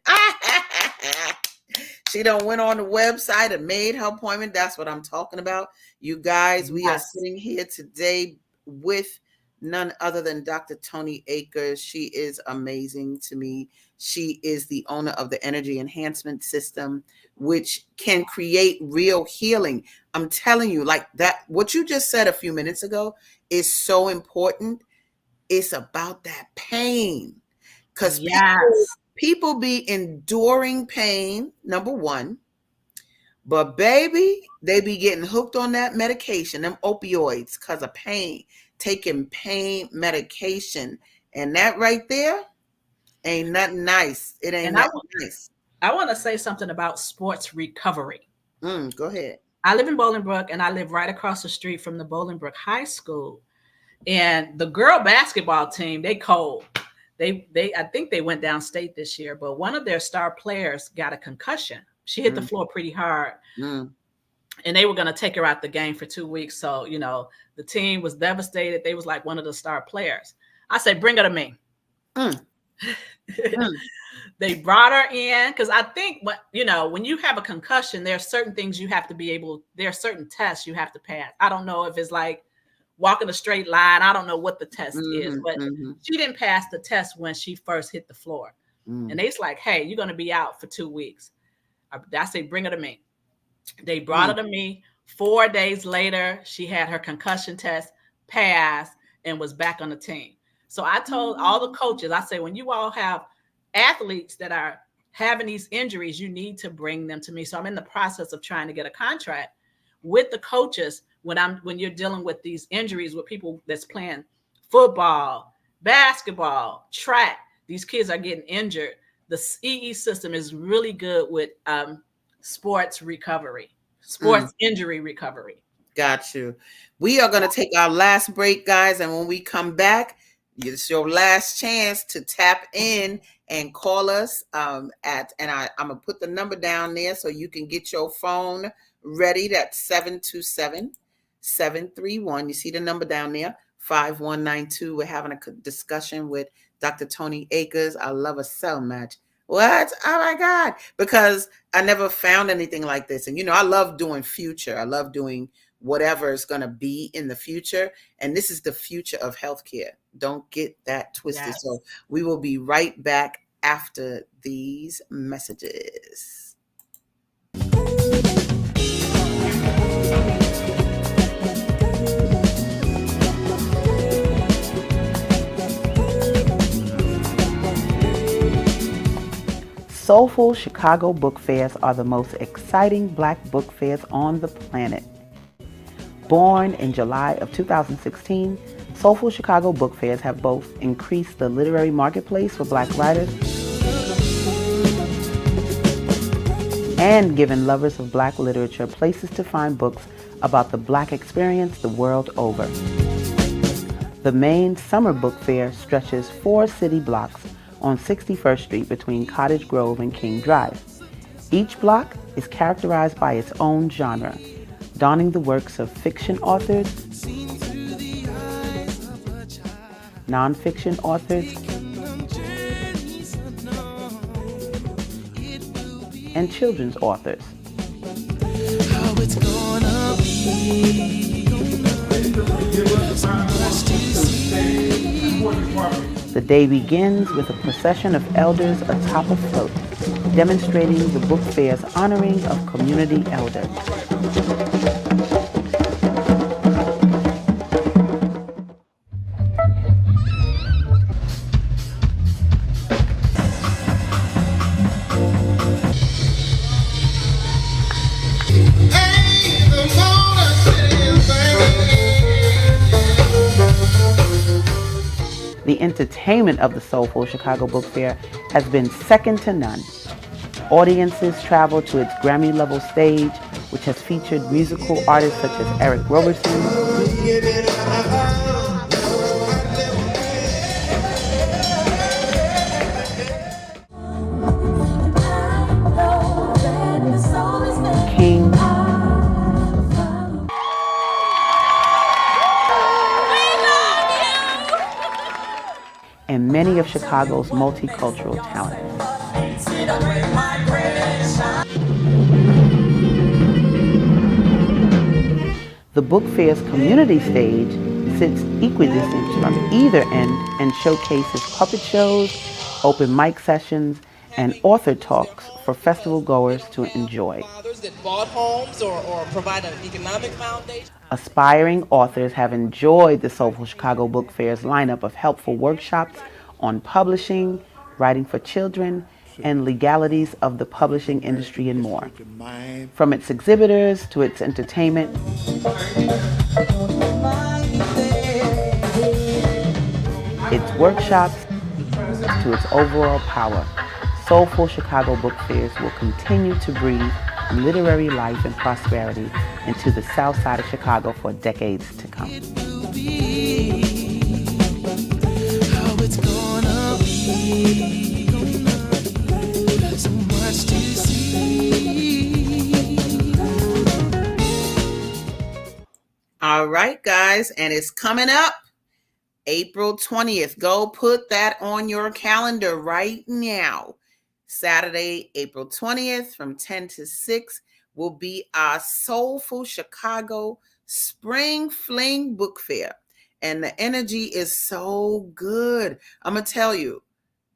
She done went on the website and made her appointment. That's what I'm talking about. You guys, we are sitting here today with none other than Dr. Toni Aker. She is amazing to me. She is the owner of the Energy Enhancement System, which can create real healing. I'm telling you, like that, what you just said a few minutes ago is so important. It's about that pain. Because Yes. people be enduring pain, number one. But baby, they be getting hooked on that medication, them opioids, because of pain, taking pain medication. And that right there ain't nothing nice. It ain't And nothing nice. I want to say something about sports recovery. Go ahead. I live in Bolingbrook, and I live right across the street from the Bolingbrook High School. And the girl basketball team, they cold. I think they went downstate this year, but one of their star players got a concussion. She hit the floor pretty hard. And they were going to take her out the game for 2 weeks. So, the team was devastated. They was like one of the star players. I said, bring her to me. They brought her in because I think when you have a concussion, there are certain things you have to be able, there are certain tests you have to pass. I don't know if it's like walking a straight line. I don't know what the test is, but she didn't pass the test when she first hit the floor. And they's like, hey, you're going to be out for 2 weeks. I say, bring her to me. They brought her to me. 4 days later, she had her concussion test, passed, and was back on the team. So I told all the coaches, I say, when you all have athletes that are having these injuries, you need to bring them to me. So I'm in the process of trying to get a contract with the coaches when you're dealing with these injuries with people that's playing football, basketball, track. These kids are getting injured. The EE system is really good with sports recovery, sports injury recovery. Got you. We are going to take our last break, guys. And when we come back, it's your last chance to tap in and call us I'm going to put the number down there so you can get your phone ready. That's 727-731. You see the number down there, 5192. We're having a discussion with Dr. Toni Akers. I love her so much. What? Oh my God. Because I never found anything like this. And I love doing future. I love doing whatever is going to be in the future. And this is the future of healthcare. Don't get that twisted. Yes. So we will be right back after these messages. Soulful Chicago book fairs are the most exciting Black book fairs on the planet. Born in July of 2016, Soulful Chicago book fairs have both increased the literary marketplace for Black writers and given lovers of Black literature places to find books about the Black experience the world over. The main summer book fair stretches 4 city blocks on 61st Street between Cottage Grove and King Drive. Each block is characterized by its own genre, donning the works of fiction authors, nonfiction authors, and children's authors. The day begins with a procession of elders atop a float, demonstrating the book fair's honoring of community elders. The entertainment of the Soulful Chicago Book Fair has been second to none. Audiences travel to its Grammy-level stage, which has featured musical artists such as Eric Roberson, King, and many of Chicago's multicultural talents. The book fair's community stage sits equidistant from either end and showcases puppet shows, open mic sessions, and author talks for festival goers to enjoy. That bought homes or provide an economic foundation. Aspiring authors have enjoyed the Soulful Chicago Book Fair's lineup of helpful workshops on publishing, writing for children, and legalities of the publishing industry and more. From its exhibitors to its entertainment, its workshops, to its overall power, Soulful Chicago Book Fairs will continue to breathe literary life and prosperity into the South Side of Chicago for decades to come. All right, guys, and it's coming up April 20th. Go put that on your calendar right now. Saturday, April 20th from 10 to 6 will be our Soulful Chicago Spring Fling Book Fair. And the energy is so good. I'm going to tell you,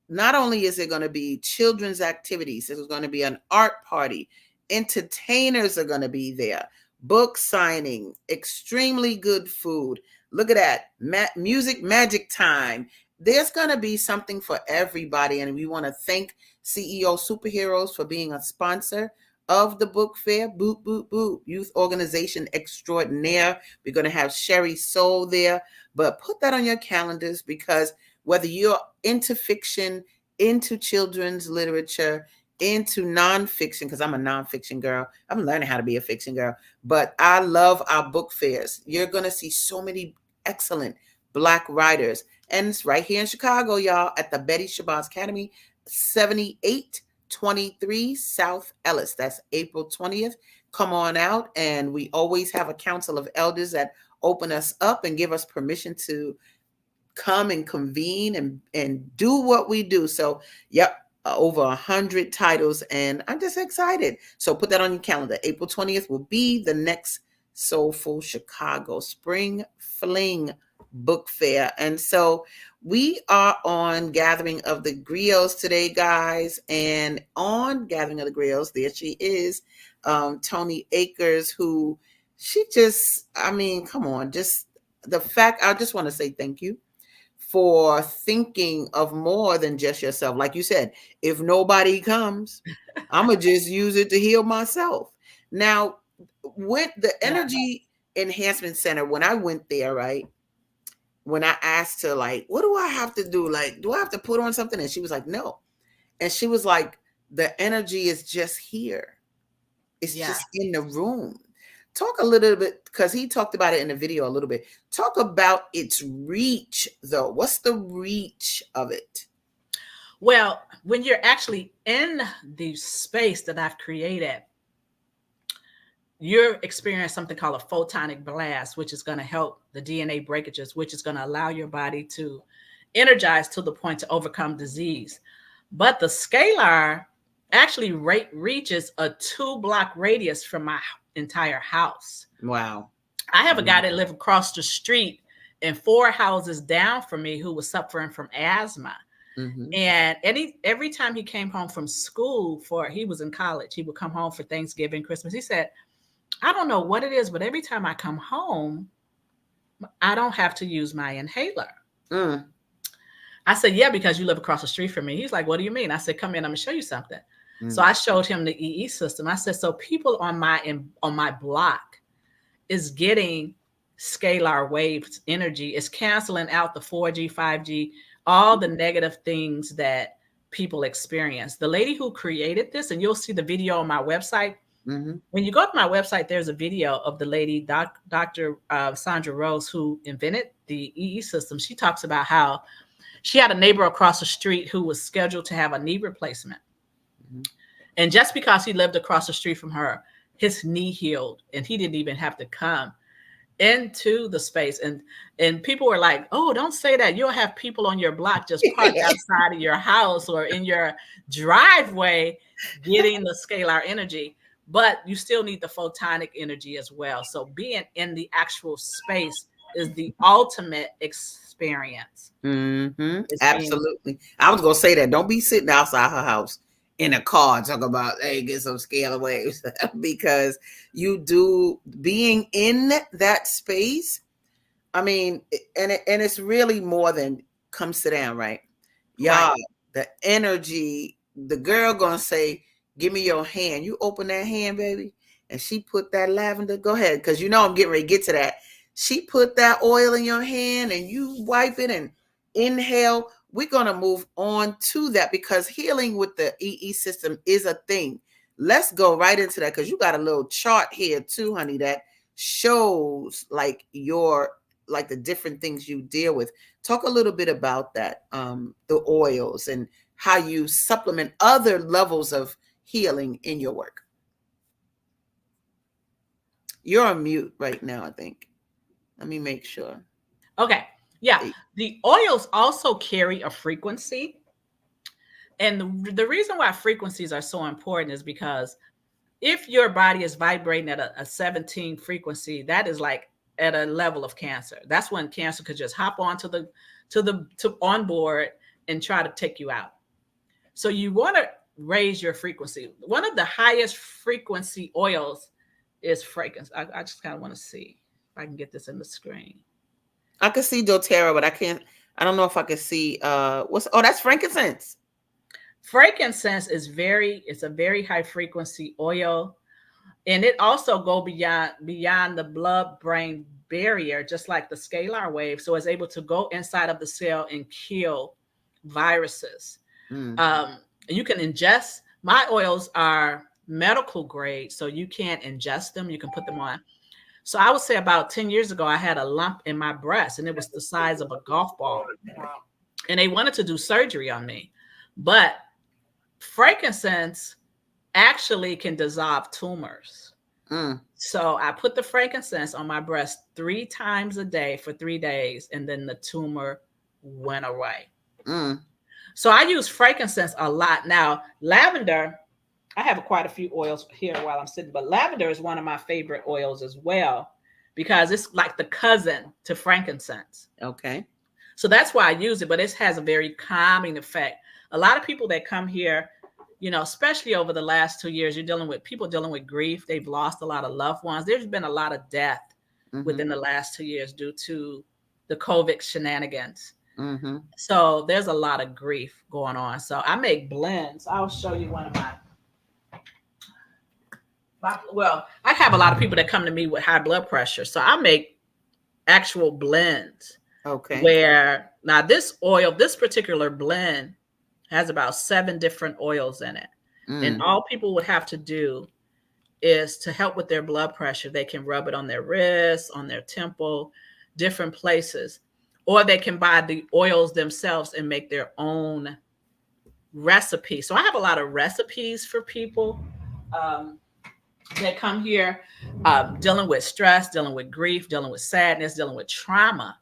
not only is it going to be children's activities, there's going to be an art party. Entertainers are going to be there. Book signing, extremely good food. Look at that. Music magic time. There's going to be something for everybody. And we want to thank CEO Superheroes for being a sponsor of the book fair. Boop, boop, boop. Youth organization extraordinaire. We're going to have Sherry Soul there. But put that on your calendars, because whether you're into fiction, into children's literature, into nonfiction, because I'm a nonfiction girl. I'm learning how to be a fiction girl. But I love our book fairs. You're going to see so many excellent Black writers. And it's right here in Chicago, y'all, at the Betty Shabazz Academy, 7823 South Ellis. That's April 20th. Come on out. And we always have a council of elders that open us up and give us permission to come and convene and do what we do. So, yep. Over 100 titles, and I'm just excited. So put that on your calendar. April 20th will be the next Soulful Chicago Spring Fling Book Fair. And so we are on Gathering of the Griots today, guys. And on Gathering of the Griots, there she is, Toni Aker, who she just, I mean, come on, just the fact, I just want to say thank you for thinking of more than just yourself. Like you said, if nobody comes, I'm going to just use it to heal myself. Now, with the Energy Enhancement Center, when I went there, right, when I asked her, like, what do I have to do? Like, do I have to put on something? And she was like, no. And she was like, the energy is just here. It's just in the room. Talk a little bit, because he talked about it in the video a little bit. Talk about its reach, though. What's the reach of it? Well, when you're actually in the space that I've created, you're experiencing something called a photonic blast, which is going to help the DNA breakages, which is going to allow your body to energize to the point to overcome disease. But the scalar actually reaches a 2-block radius from my entire house. Wow. I have a guy that lived across the street and 4 houses down from me who was suffering from asthma. Mm-hmm. And every time he came home from school, he was in college, he would come home for Thanksgiving, Christmas. He said, I don't know what it is, but every time I come home, I don't have to use my inhaler. I said, yeah, because you live across the street from me. He's like, what do you mean? I said, come in, I'm gonna show you something. So I showed him the EE system. I said, so people on my block is getting scalar waves energy. It's canceling out the 4G, 5G, all the negative things that people experience. The lady who created this, and you'll see the video on my website. Mm-hmm. When you go to my website, there's a video of the lady, Dr. Sandra Rose, who invented the EE system. She talks about how she had a neighbor across the street who was scheduled to have a knee replacement. Mm-hmm. And just because he lived across the street from her, his knee healed and he didn't even have to come into the space. And people were like, oh, don't say that. You'll have people on your block just parked outside of your house or in your driveway getting the scalar energy. But you still need the photonic energy as well. So being in the actual space is the ultimate experience. Mm-hmm. Absolutely. I was going to say that. Don't be sitting outside her house. in a car talk about, hey, get some scalar waves. Because you do, being in that space, I mean, and it's really more than come sit down, right? Y'all, Right. the energy, the girl gonna say, give me your hand. You open that hand, baby. And she put that lavender, go ahead, because you know I'm getting ready to get to that. She put that oil in your hand and you wipe it and inhale. We're gonna move on to that because healing with the EE system is a thing. Let's go right into that because you got a little chart here too, honey, that shows like the different things you deal with. Talk a little bit about that, the oils and how you supplement other levels of healing in your work. You're on mute right now, I think. Let me make sure. Okay. Yeah. The oils also carry a frequency. And the reason why frequencies are so important is because if your body is vibrating at a 17 frequency, that is like at a level of cancer. That's when cancer could just hop onto to on board and try to take you out. So you want to raise your frequency. One of the highest frequency oils is fragrance. I just kind of want to see if I can get this in the screen. I can see doTERRA, but I don't know if I can see that's frankincense. Frankincense is it's a very high frequency oil. And it also go beyond the blood-brain barrier, just like the scalar wave. So it's able to go inside of the cell and kill viruses. You can ingest. My oils are medical grade, so you can't ingest them. You can put them on. So I would say about 10 years ago, I had a lump in my breast, and it was the size of a golf ball. And they wanted to do surgery on me. But frankincense actually can dissolve tumors. So I put the frankincense on my breast 3 times a day for 3 days, and then the tumor went away. So I use frankincense a lot. Now, lavender, I have quite a few oils here while I'm sitting, but lavender is one of my favorite oils as well because it's like the cousin to frankincense. Okay. So that's why I use it, but it has a very calming effect. A lot of people that come here, you know, especially over the last 2 years, you're dealing with people dealing with grief. They've lost a lot of loved ones. There's been a lot of death within the last 2 years due to the COVID shenanigans. So there's a lot of grief going on. So I make blends. I'll show you one of well, I have a lot of people that come to me with high blood pressure. So I make actual blends. Okay. Where now this particular blend has about 7 different oils in it. And all people would have to do is to help with their blood pressure. They can rub it on their wrists, on their temple, different places, or they can buy the oils themselves and make their own recipe. So I have a lot of recipes for people that come here dealing with stress, dealing with grief, dealing with sadness, dealing with trauma.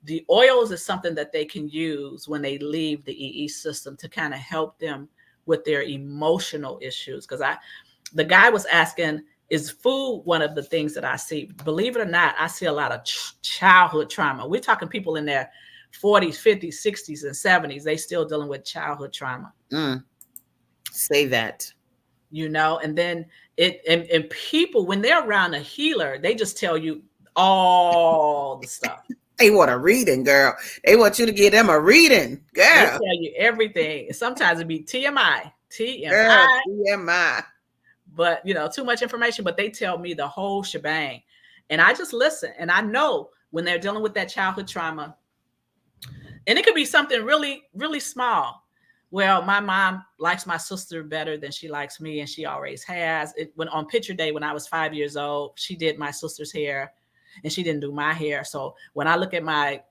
The oils is something that they can use when they leave the EE system to kind of help them with their emotional issues. Because the guy was asking, is food one of the things that I see? Believe it or not, I see a lot of childhood trauma. We're talking people in their 40s, 50s, 60s, and 70s. They still dealing with childhood trauma. Say that. You know, and then and people, when they're around a healer, they just tell you all the stuff. They want a reading, girl. They want you to give them a reading, girl. They tell you everything. Sometimes it'd be TMI. Girl, TMI. But, you know, too much information, but they tell me the whole shebang. And I just listen. And I know when they're dealing with that childhood trauma, and it could be something really, really small. Well, my mom likes my sister better than she likes me, and she always has. When on picture day, when I was 5 years old, she did my sister's hair, and she didn't do my hair. So when I look at my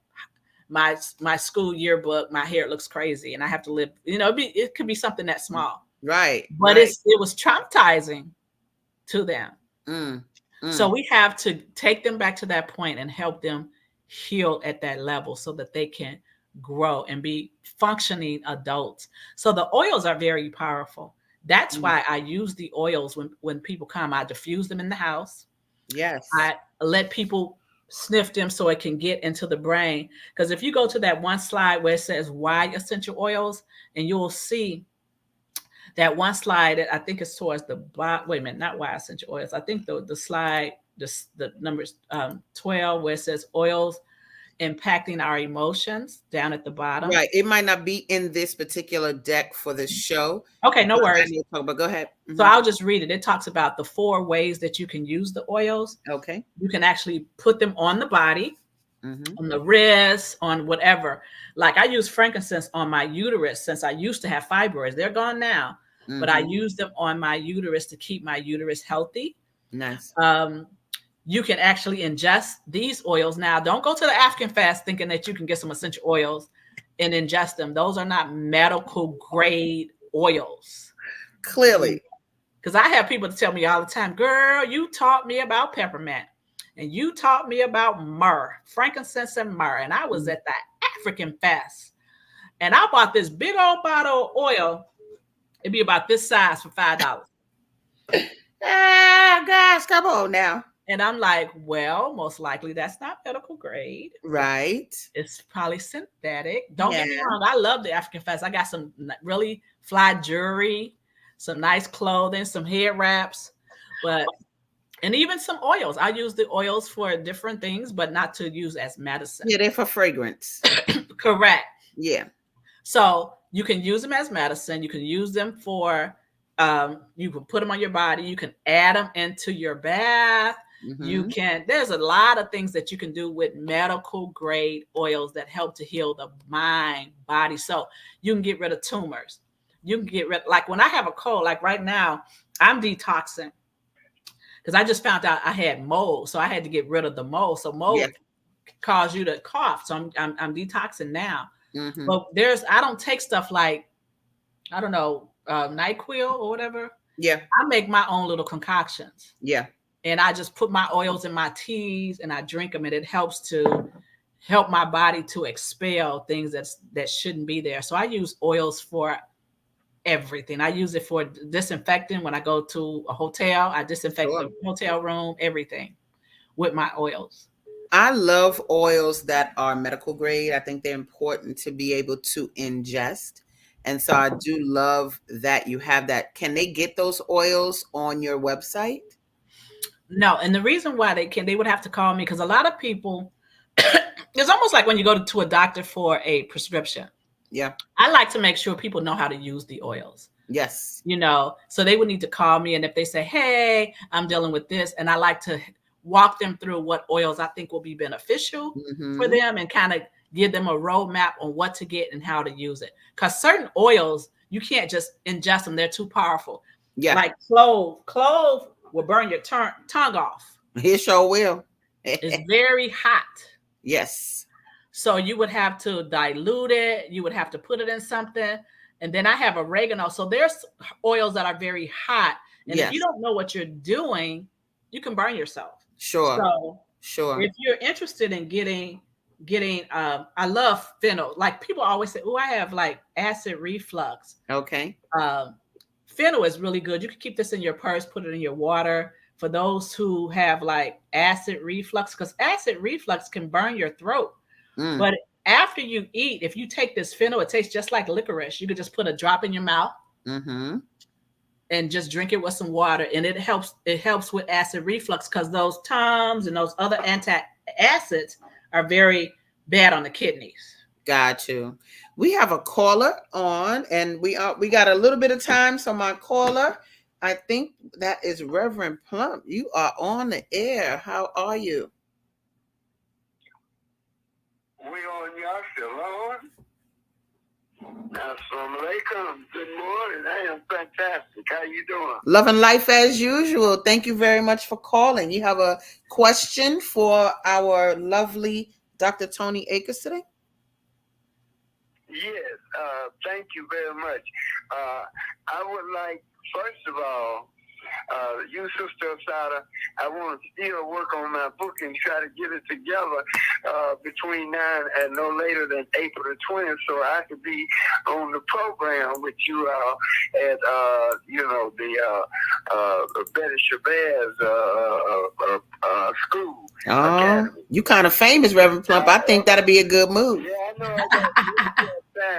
school yearbook, my hair looks crazy, and I have to live. You know, it could be something that small, right? But right. it was traumatizing to them. So we have to take them back to that point and help them heal at that level so that they can grow and be functioning adults. So the oils are very powerful. That's why I use the oils when people come. I diffuse them in the house. Yes. I let people sniff them so it can get into the brain. Because if you go to that one slide where it says why essential oils, and you'll see that one slide, I think it's towards the bottom. Wait a minute, not why essential oils. I think the slide, the numbers 12, where it says oils impacting our emotions, down at the bottom. Right. It might not be in this particular deck for the show. Okay, no worries. But go ahead. So I'll just read it. It talks about the 4 ways that you can use the oils. Okay. You can actually put them on the body, on the wrist, on whatever. Like I use frankincense on my uterus since I used to have fibroids. They're gone now, but I use them on my uterus to keep my uterus healthy. Nice. You can actually ingest these oils. Now, don't go to the African fast thinking that you can get some essential oils and ingest them. Those are not medical grade oils. Clearly. Because I have people tell me all the time, girl, you taught me about peppermint and you taught me about myrrh, frankincense and myrrh. And I was at the African fast and I bought this big old bottle of oil. It'd be about this size for $5. Ah, guys, come on now. And I'm like, well, most likely that's not medical grade. Right. It's probably synthetic. Don't get me wrong. I love the African fest. I got some really fly jewelry, some nice clothing, some head wraps, and even some oils. I use the oils for different things, but not to use as medicine. Yeah, they're for fragrance. Correct. Yeah. So you can use them as medicine. You can use them for, you can put them on your body. You can add them into your bath. You can, there's a lot of things that you can do with medical grade oils that help to heal the mind, body. So you can get rid of tumors. You can get rid, like when I have a cold, like right now, I'm detoxing because I just found out I had mold. So I had to get rid of the mold. So mold cause you to cough. So I'm detoxing now. But I don't take stuff like, I don't know, NyQuil or whatever. Yeah. I make my own little concoctions. Yeah. And I just put my oils in my teas and I drink them, and it helps to help my body to expel things that shouldn't be there. So I use oils for everything. I use it for disinfecting when I go to a hotel. I disinfect the hotel room, everything with my oils. I love oils that are medical grade. I think they're important to be able to ingest. And so I do love that you have that. Can they get those oils on your website? No, and the reason why they would have to call me, because a lot of people, it's almost like when you go to a doctor for a prescription. Yeah. I like to make sure people know how to use the oils. Yes. You know, so they would need to call me. And if they say, hey, I'm dealing with this, and I like to walk them through what oils I think will be beneficial for them and kind of give them a roadmap on what to get and how to use it. Because certain oils, you can't just ingest them. They're too powerful. Yeah. Like clove will burn your tongue off. It sure will. It's very hot. Yes. So you would have to dilute it. You would have to put it in something. And then I have oregano. So there's oils that are very hot. And if you don't know what you're doing, you can burn yourself. Sure. So sure. If you're interested in getting I love fennel. Like people always say, oh, I have like acid reflux. Okay. Fennel is really good. You can keep this in your purse, put it in your water. For those who have like acid reflux, because acid reflux can burn your throat. But after you eat, if you take this fennel, it tastes just like licorice. You could just put a drop in your mouth and just drink it with some water. And it helps with acid reflux because those Tums and those other antacids are very bad on the kidneys. Got you. We have a caller on, and we got a little bit of time. So my caller, I think that is Reverend Plump. You are on the air. How are you? We on y'all still on? Assalamu alaikum. Good morning. I am fantastic. How you doing? Loving life as usual. Thank you very much for calling. You have a question for our lovely Dr. Toni Akers today? Yes, thank you very much. I would like, first of all, you, Sister Asada, I want to still work on my book and try to get it together between now and no later than April the 20th, so I could be on the program with you all at, the Betty Chavez school. Oh, academy. You kind of famous, Reverend Plump. I think that'll be a good move. Yeah, I know. I got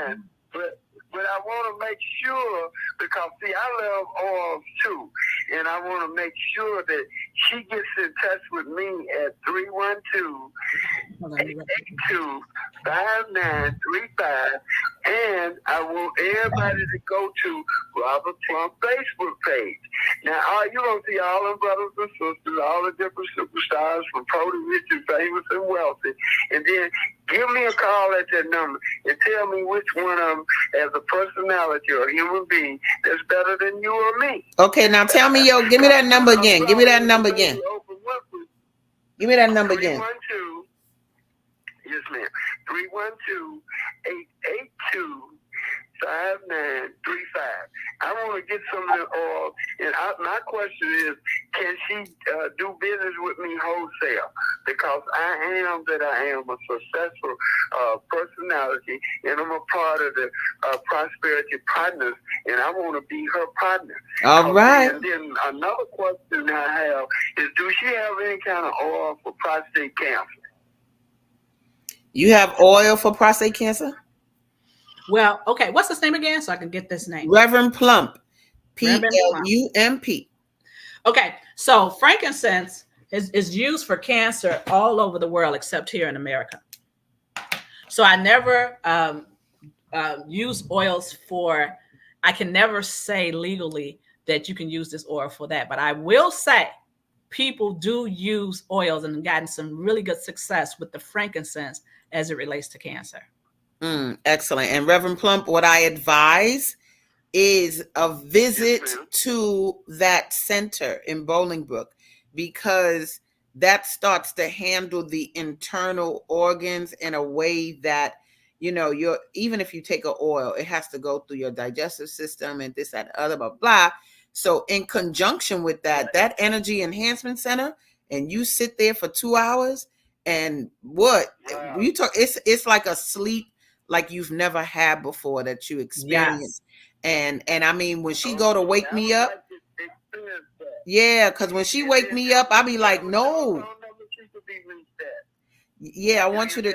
time, but I want to make make sure, because see, I love oils too, and I want to make sure that she gets in touch with me at 312-882-5935, and I want everybody to go to Robert Plum Facebook page. Now, you're going to see all them brothers and sisters, all the different superstars from Totally Rich and Famous and Wealthy, and then give me a call at that number and tell me which one of them as a personality or a human being that's better than you or me. Okay, now tell me, give me that number again. Give me that number again. Give me that number again. 312, yes ma'am, 312-882-5935. I want to get some of the oil, and my question is, can she do business with me wholesale? Because I am a successful personality, and I'm a part of the Prosperity Partners, and I want to be her partner. All right. And then another question I have is, do she have any kind of oil for prostate cancer? You have oil for prostate cancer? Well, okay. What's his name again, so I can get this name? Reverend Plump. Plump. Okay, so frankincense is used for cancer all over the world except here in America. So I never use oils for. I can never say legally that you can use this oil for that, but I will say people do use oils and gotten some really good success with the frankincense as it relates to cancer. Excellent. And Reverend Plump, what I advise is a visit to that center in Bolingbrook, because that starts to handle the internal organs in a way that, even if you take an oil, it has to go through your digestive system and this, that, other, blah, blah. So in conjunction with that energy enhancement center, and you sit there for 2 hours, and you talk, it's like a sleep like you've never had before that you experience. Yes. And I mean, when she go to wake me up, because when she wake me up, I'll be like, no. Yeah, I want you to.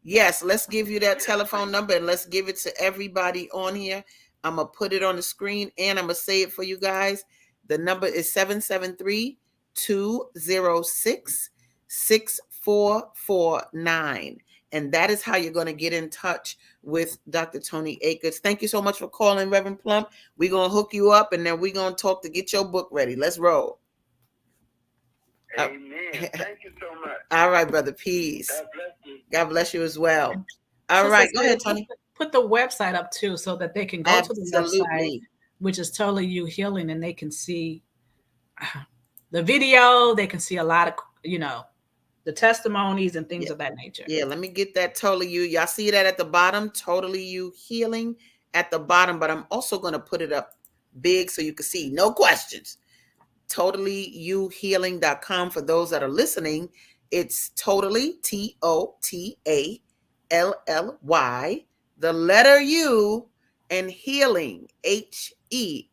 Yes, let's give you that telephone number, and let's give it to everybody on here. I'm going to put it on the screen, and I'm going to say it for you guys. The number is 773-206-6449. And that is how you're going to get in touch with Dr. Toni Akers. Thank you so much for calling, Reverend Plump. We're going to hook you up, and then we're going to talk to get your book ready. Let's roll. Amen. Thank you so much. All right, brother. Peace. God bless you. God bless you as well. All right. Go ahead, Toni. Put the website up, too, so that they can go to the website, which is Totally You Healing, and they can see the video. They can see a lot of, the testimonies and things of that nature. Yeah, let me get that Totally You. Y'all see that at the bottom, Totally You Healing at the bottom, but I'm also going to put it up big so you can see. No questions. TotallyYouHealing.com. For those that are listening, it's totally, TOTALLY, the letter U, and healing, HEALING.com.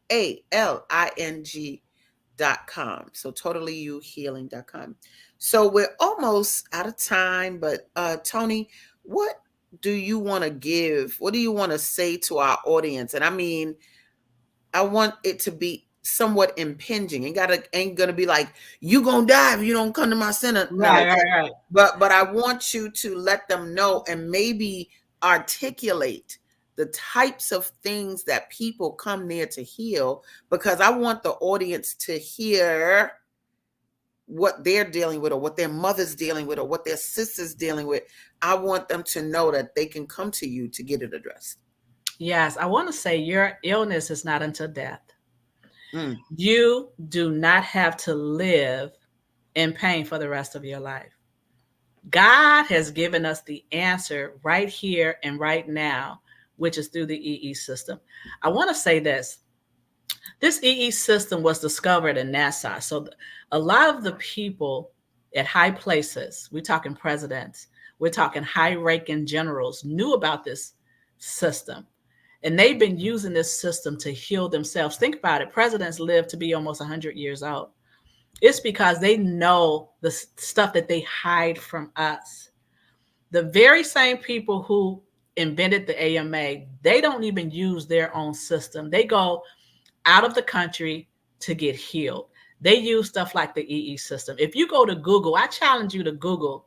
So TotallyYouHealing.com. So we're almost out of time, but Toni, what do you want to give? What do you want to say to our audience? And I mean, I want it to be somewhat impinging. Ain't gonna be like, you gonna die if you don't come to my center. Right. But I want you to let them know and maybe articulate the types of things that people come there to heal, because I want the audience to hear what they're dealing with, or what their mother's dealing with, or what their sister's dealing with. I want them to know that they can come to you to get it addressed. Yes, I want to say your illness is not until death. You do not have to live in pain for the rest of your life. God has given us the answer right here and right now, which is through the EE system. I want to say this. This EE system was discovered in NASA. So a lot of the people at high places, we're talking presidents, we're talking high-ranking generals, knew about this system. And they've been using this system to heal themselves. Think about it. Presidents live to be almost 100 years old. It's because they know the stuff that they hide from us. The very same people who invented the AMA, they don't even use their own system. They go out of the country to get healed. They use stuff like the EE system. If you go to Google, I challenge you to Google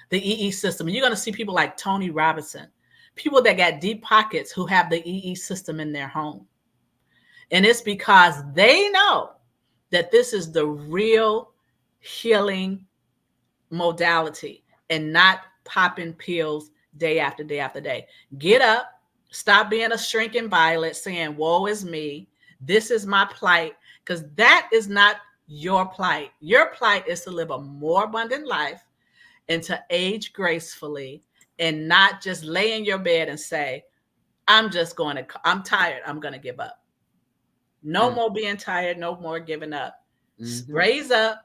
the EE system. You're going to see people like Tony Robinson, people that got deep pockets who have the EE system in their home. And it's because they know that this is the real healing modality and not popping pills day after day after day. Get up, stop being a shrinking violet saying, woe is me. This is my plight, because that is not your plight. Your plight is to live a more abundant life and to age gracefully and not just lay in your bed and say, I'm tired. I'm going to give up. No more being tired. No more giving up. Raise up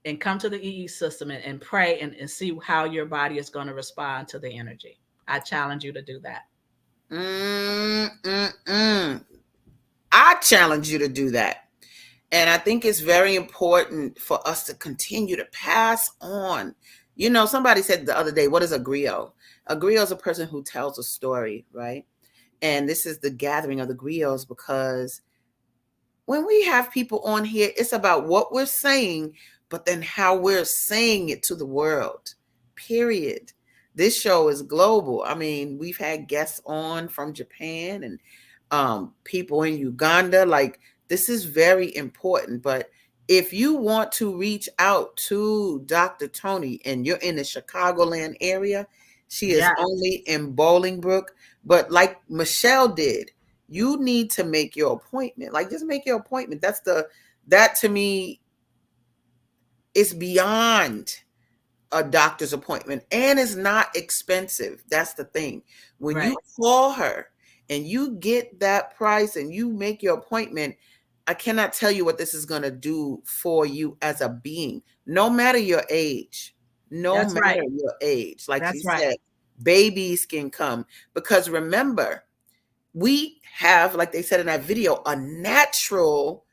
and come to the EE system and pray and see how your body is going to respond to the energy. I challenge you to do that. I challenge you to do that. And I think it's very important for us to continue to pass on. You know, somebody said the other day, what is a griot? A griot is a person who tells a story, right? And this is the gathering of the griots, because when we have people on here, it's about what we're saying, but then how we're saying it to the world, period. This show is global. I mean, we've had guests on from Japan and people in Uganda. Like, this is very important. But if you want to reach out to Dr. Toni and you're in the Chicagoland area, she is only in Bolingbrook. But like Michelle did, you need to make your appointment. Like, just make your appointment. That to me is beyond a doctor's appointment, and it's not expensive. That's the thing. When you call her and you get that price and you make your appointment, I cannot tell you what this is going to do for you as a being, no matter your age. No matter your age. Like she said, babies can come, because remember, we have, like they said in that video, a natural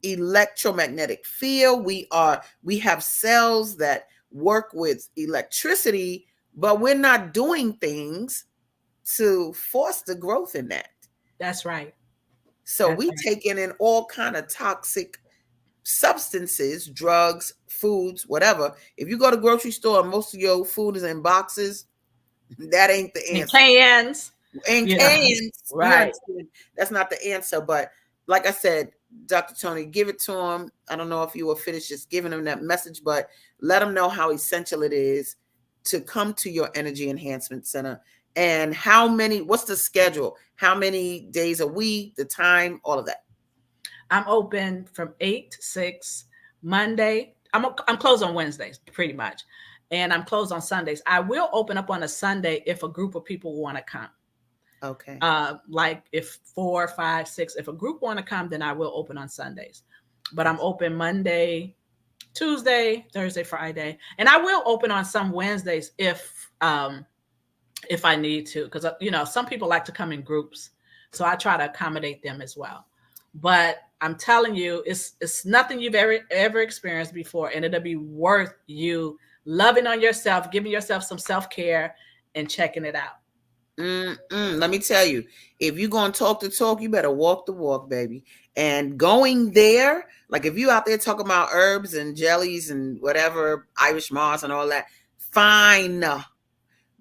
electromagnetic field. We have cells that work with electricity, but we're not doing things to force the growth in that. That's right. So we taking in all kind of toxic substances, drugs, foods, whatever. If you go to the grocery store and most of your food is in boxes, that ain't the answer. And cans. Right. That's not the answer. But like I said, Dr. Toni, give it to him. I don't know if you will finish just giving him that message, but let him know how essential it is to come to your energy enhancement center. And what's the schedule? How many days a week, the time, all of that? I'm open from 8 to 6 Monday. I'm closed on Wednesdays, pretty much. And I'm closed on Sundays. I will open up on a Sunday if a group of people want to come. Okay. Like if 4, 5, 6, if a group want to come, then I will open on Sundays. But I'm open Monday, Tuesday, Thursday, Friday. And I will open on some Wednesdays if I need to, because some people like to come in groups, so I try to accommodate them as well. But I'm telling you, it's nothing you've ever experienced before, and it'll be worth you loving on yourself, giving yourself some self-care, and checking it out. Let me tell you, if you're going to talk the talk, you better walk the walk, baby. And going there, like if you out there talking about herbs and jellies and whatever, Irish moss and all that, fine.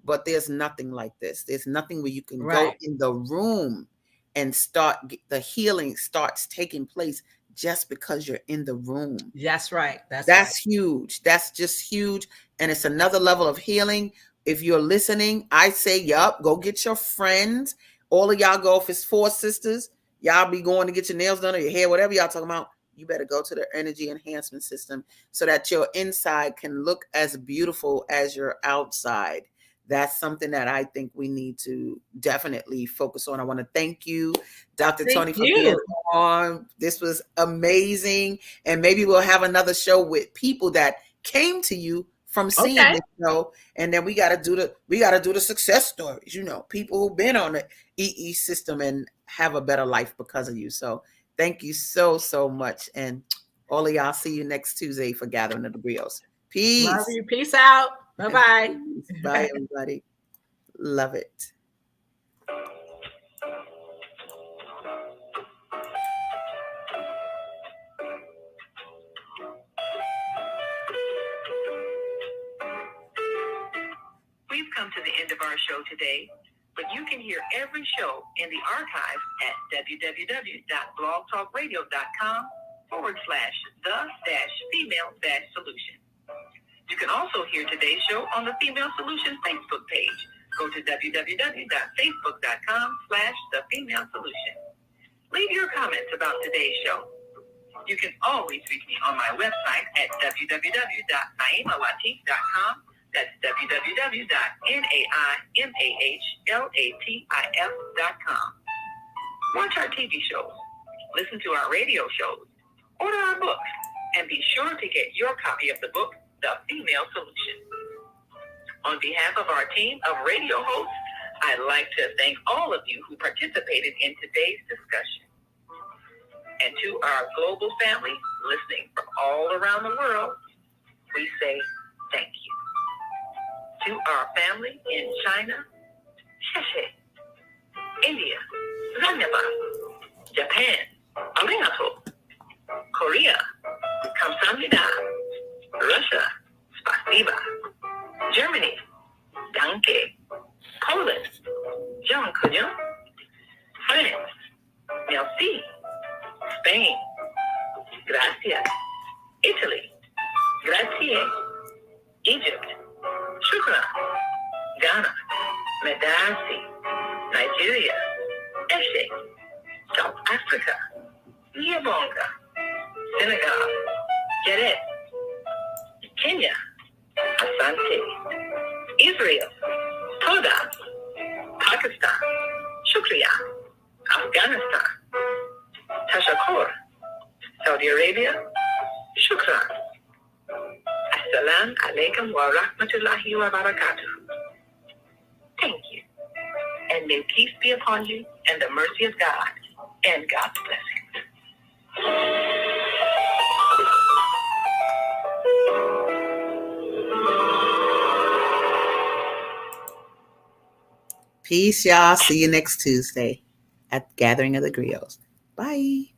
But there's nothing like this. There's nothing where you can go in the room and the healing starts taking place just because you're in the room. That's right. That's huge. That's just huge. And it's another level of healing. If you're listening, I say, yup, go get your friends. All of y'all go. If it's 4 sisters, y'all be going to get your nails done or your hair, whatever y'all talking about. You better go to the energy enhancement system so that your inside can look as beautiful as your outside. That's something that I think we need to definitely focus on. I want to thank you, Dr. Toni, for being on. This was amazing. And maybe we'll have another show with people that came to you from seeing this show. And then we got to do the success stories, people who've been on the EE system and have a better life because of you. So thank you so, so much. And all of y'all, see you next Tuesday for Gathering of the Griots. Peace. Love you. Peace out. Bye-bye. Bye, everybody. Love it. We've come to the end of our show today, but you can hear every show in the archive at www.blogtalkradio.com/the-female-solution. You can also hear today's show on the Female Solution Facebook page. Go to www.facebook.com/the-female-solution. Leave your comments about today's show. You can always reach me on my website at www.naimalatif.com. That's www.naimalatif.com. Watch our TV shows, listen to our radio shows, order our books, and be sure to get your copy of the book, The Female Solution. On behalf of our team of radio hosts, I'd like to thank all of you who participated in today's discussion. And to our global family listening from all around the world, we say thank you. To our family in China, Sheshe, India, Zanyaba, Japan, Arigato, Korea, Kamsamnida, Russia, Spasiba, Germany, Danke, Poland, Jean Cognon, France, Merci, Spain, Gracias, Italy, Grazie, Egypt, Shukra, Ghana, Medasi, Nigeria, Eshe, South Africa, Nyabonga, Senegal, Jerez, Kenya, Asante, Israel, Toda, Pakistan, Shukriya, Afghanistan, Tashakur, Saudi Arabia, Shukran. Assalamu alaikum wa rahmatullahi wa barakatuh. Thank you. And may peace be upon you and the mercy of God and God's blessings. Peace, y'all. See you next Tuesday at Gathering of the Griots. Bye.